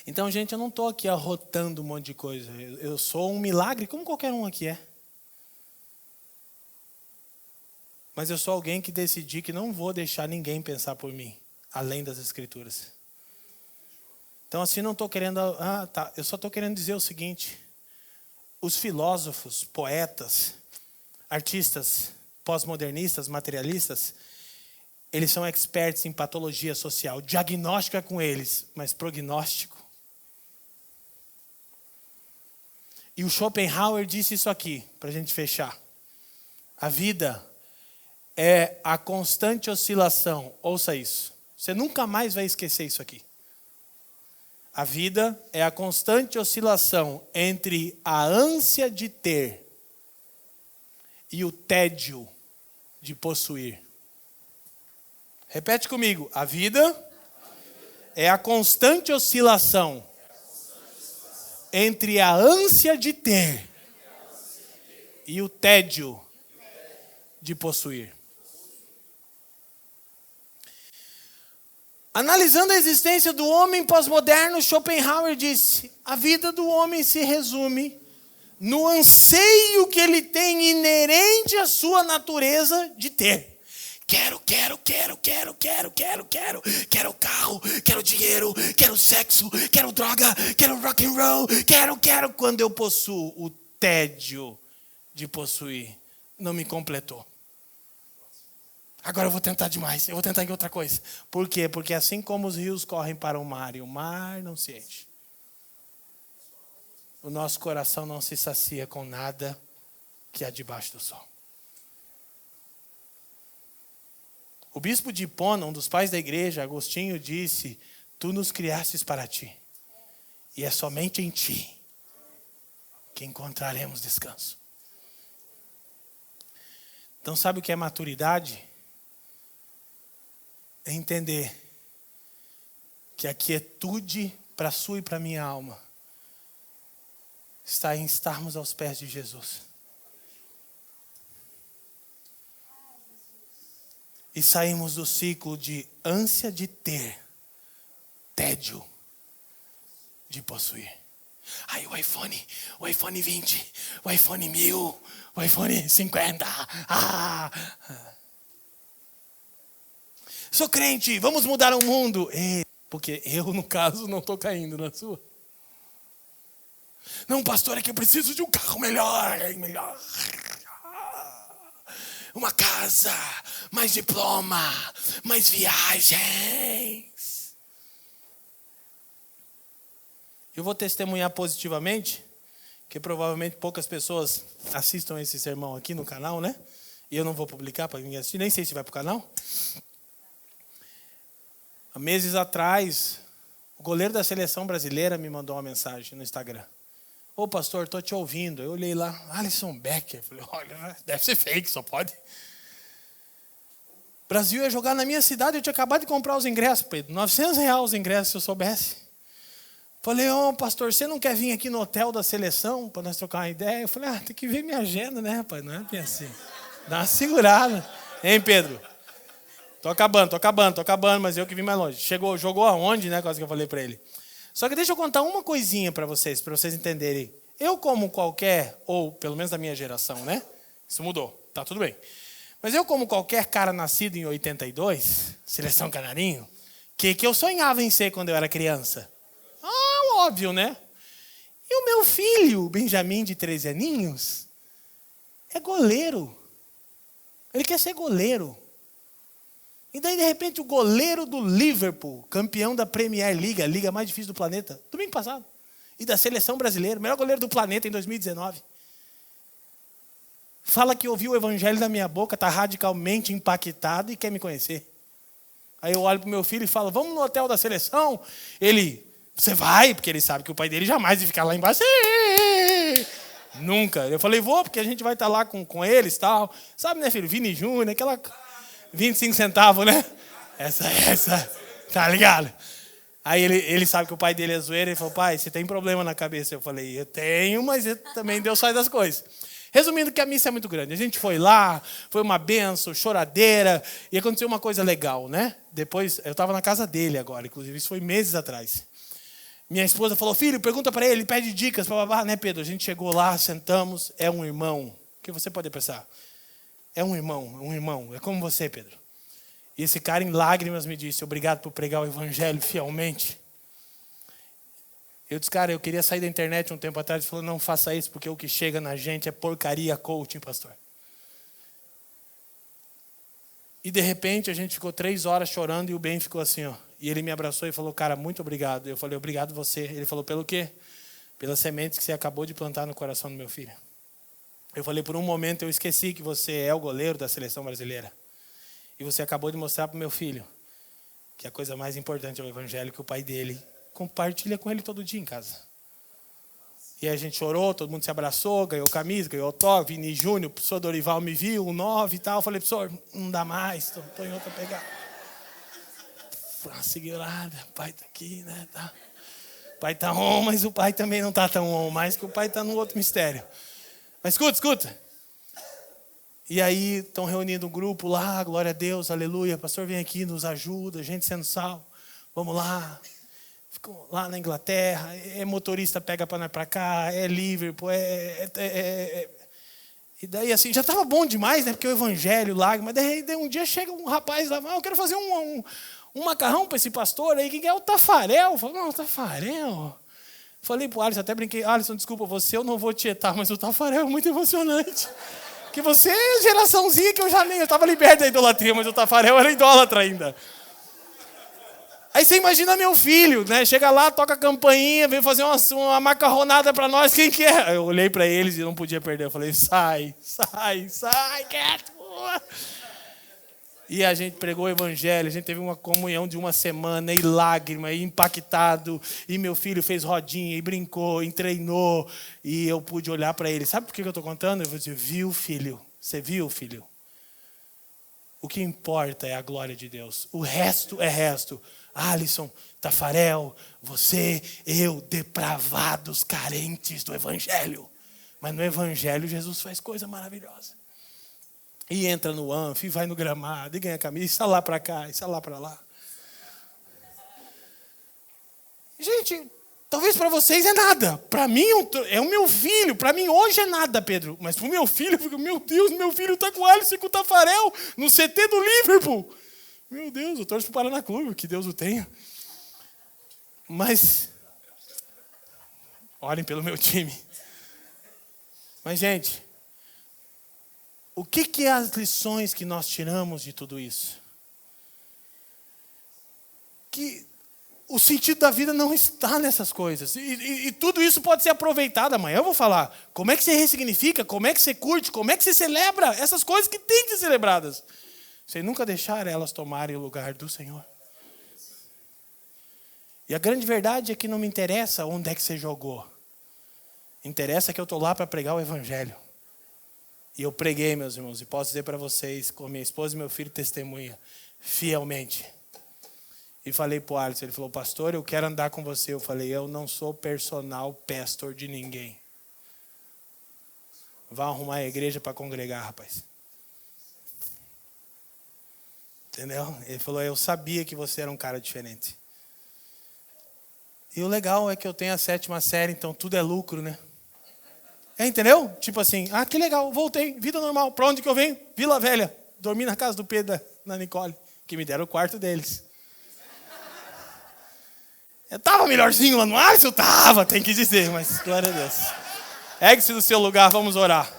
Então, gente, eu não estou aqui arrotando um monte de coisa. Eu sou um milagre, como qualquer um aqui é. Mas eu sou alguém que decidi que não vou deixar ninguém pensar por mim, além das Escrituras. Então assim, não estou querendo... eu só estou querendo dizer o seguinte. Os filósofos, poetas, artistas, pós-modernistas, materialistas, eles são experts em patologia social. Diagnóstico é com eles, mas prognóstico. E o Schopenhauer disse isso aqui, para a gente fechar. A vida é a constante oscilação. Ouça isso. Você nunca mais vai esquecer isso aqui. A vida é a constante oscilação entre a ânsia de ter e o tédio de possuir. Repete comigo. A vida é a constante oscilação entre a ânsia de ter e o tédio de possuir. Analisando a existência do homem pós-moderno, Schopenhauer disse: a vida do homem se resume no anseio que ele tem inerente à sua natureza de ter. Quero carro, quero dinheiro, quero sexo, quero droga, quero rock and roll, quero. Quando eu possuo, o tédio de possuir não me completou. Agora eu vou tentar demais, eu vou tentar em outra coisa. Por quê? Porque assim como os rios correm para o mar e o mar não se enche, o nosso coração não se sacia com nada que há debaixo do sol. O bispo de Hipona, um dos pais da igreja, Agostinho, disse: tu nos criastes para ti, e é somente em ti que encontraremos descanso. Então sabe o que é maturidade? É entender que a quietude para a sua e para a minha alma está em estarmos aos pés de Jesus. E saímos do ciclo de ânsia de ter, tédio de possuir. Aí o iPhone 20, o iPhone 1000, o iPhone 50. Sou crente, vamos mudar o mundo. Porque eu, no caso, não estou caindo na sua. Não, pastor, é que eu preciso de um carro melhor. Uma casa, mais diploma, mais viagens. Eu vou testemunhar positivamente, que provavelmente poucas pessoas assistam esse sermão aqui no canal, né? E eu não vou publicar para ninguém assistir, nem sei se vai para o canal. Há meses atrás, o goleiro da seleção brasileira me mandou uma mensagem no Instagram. Ô pastor, estou te ouvindo. Eu olhei lá, Alisson Becker. Falei, olha, deve ser fake, só pode. O Brasil ia jogar na minha cidade, eu tinha acabado de comprar os ingressos, Pedro. R$900 os ingressos, se eu soubesse. Falei, pastor, você não quer vir aqui no hotel da seleção para nós trocar uma ideia? Eu falei, tem que ver minha agenda, né, rapaz? Não é bem assim. Dá uma segurada. Hein, Pedro? Tô acabando, mas eu que vim mais longe. Jogou aonde, né? Quase que eu falei para ele. Só que deixa eu contar uma coisinha para vocês entenderem. Eu como qualquer, ou pelo menos da minha geração, né? Isso mudou, tá tudo bem. Mas eu como qualquer cara nascido em 82, seleção canarinho, que eu sonhava em ser quando eu era criança? Óbvio, né? E o meu filho, Benjamin, de 13 aninhos, é goleiro. Ele quer ser goleiro. E daí, de repente, o goleiro do Liverpool, campeão da Premier League, a liga mais difícil do planeta, domingo passado, e da seleção brasileira, o melhor goleiro do planeta em 2019, fala que ouviu o evangelho da minha boca, está radicalmente impactado e quer me conhecer. Aí eu olho para o meu filho e falo, vamos no hotel da seleção? Ele, você vai? Porque ele sabe que o pai dele jamais ia ficar lá embaixo. Nunca. Eu falei, vou, porque a gente vai estar lá com eles e tal. Sabe, né, filho? Vini Júnior, aquela... 25 centavos, né? Essa, tá ligado? Aí ele sabe que o pai dele é zoeiro, ele falou, pai, você tem problema na cabeça? Eu falei, eu tenho, mas também Deus sai das coisas. Resumindo que a missa é muito grande. A gente foi lá, foi uma benção, choradeira, e aconteceu uma coisa legal, né? Depois, eu estava na casa dele agora, inclusive, isso foi meses atrás. Minha esposa falou, filho, pergunta para ele, pede dicas, né, Pedro? A gente chegou lá, sentamos, é um irmão. O que você pode pensar? É um irmão. É como você, Pedro. E esse cara em lágrimas me disse, obrigado por pregar o evangelho fielmente. Eu disse, cara, eu queria sair da internet um tempo atrás. Ele falou, não faça isso, porque o que chega na gente é porcaria coaching, pastor. E de repente a gente ficou 3 horas chorando e o Ben ficou assim, ó. E ele me abraçou e falou, cara, muito obrigado. Eu falei, obrigado você. Ele falou, pelo quê? Pelas sementes que você acabou de plantar no coração do meu filho. Eu falei, por um momento eu esqueci que você é o goleiro da seleção brasileira. E você acabou de mostrar para o meu filho que a coisa mais importante é o evangelho, que o pai dele compartilha com ele todo dia em casa. E a gente chorou, todo mundo se abraçou, ganhou camisa, ganhou autógrafo, Vini Júnior, o professor Dorival me viu, o 9 e tal. Eu falei, professor, não dá mais, estou em outra pegada. Uma segurada, o pai está aqui, né? Tá. O pai está on, mas o pai também não está tão on, mais que o pai está num outro mistério. Mas escuta. E aí estão reunindo um grupo lá, glória a Deus, aleluia. Pastor vem aqui, nos ajuda, gente sendo salvo. Vamos lá. Ficou lá na Inglaterra, é motorista, pega para nós para cá, é Liverpool, E daí assim, já estava bom demais, né? Porque o evangelho lá, mas daí um dia chega um rapaz lá, eu quero fazer um macarrão para esse pastor aí, que é o Tafarel. Eu falei, não, Tafarel. Falei pro Alisson, até brinquei, Alisson, desculpa você, eu não vou tietar, mas o Tafarel é muito emocionante. Porque você é geraçãozinha que eu estava liberto da idolatria, mas o Tafarel era idólatra ainda. Aí você imagina meu filho, né? Chega lá, toca a campainha, vem fazer uma macarronada para nós, quem que é? Eu olhei para eles e não podia perder. Eu falei, sai, quieto. E a gente pregou o evangelho, a gente teve uma comunhão de uma semana, e lágrima, e impactado. E meu filho fez rodinha, e brincou, e treinou. E eu pude olhar para ele. Sabe por que eu estou contando? Eu vou dizer, viu, filho? Você viu, filho? O que importa é a glória de Deus. O resto é resto. Alisson, Tafarel, você, eu, depravados, carentes do evangelho. Mas no evangelho Jesus faz coisa maravilhosa. E entra no Anf, e vai no gramado, e ganha camisa, e está lá para cá, e está lá para lá. Gente, talvez para vocês é nada. Para mim é o meu filho. Para mim hoje é nada, Pedro. Mas para o meu filho, eu fico, meu Deus, meu filho está com o Alisson e com o Tafarel no CT do Liverpool. Meu Deus, eu torço para o Paraná Clube, que Deus o tenha. Mas, orem pelo meu time. Mas, gente, o que é as lições que nós tiramos de tudo isso? Que o sentido da vida não está nessas coisas. E tudo isso pode ser aproveitado amanhã. Eu vou falar como é que você ressignifica, como é que você curte, como é que você celebra essas coisas que têm que ser celebradas. Sem nunca deixar elas tomarem o lugar do Senhor. E a grande verdade é que não me interessa onde é que você jogou. Interessa que eu estou lá para pregar o evangelho. E eu preguei, meus irmãos, e posso dizer para vocês, com minha esposa e meu filho testemunha, fielmente. E falei para o Alisson, ele falou, pastor, eu quero andar com você. Eu falei, eu não sou personal pastor de ninguém. Vá arrumar a igreja para congregar, rapaz. Entendeu? Ele falou, eu sabia que você era um cara diferente. E o legal é que eu tenho a 7ª série, então tudo é lucro, né? Entendeu? Tipo assim, que legal, voltei, vida normal. Pra onde que eu venho? Vila Velha. Dormi na casa do Pedro, na Nicole, que me deram o quarto deles. Eu tava melhorzinho lá no Alisson? Eu tava, tem que dizer, mas glória a Deus. Ergue-se do seu lugar, vamos orar.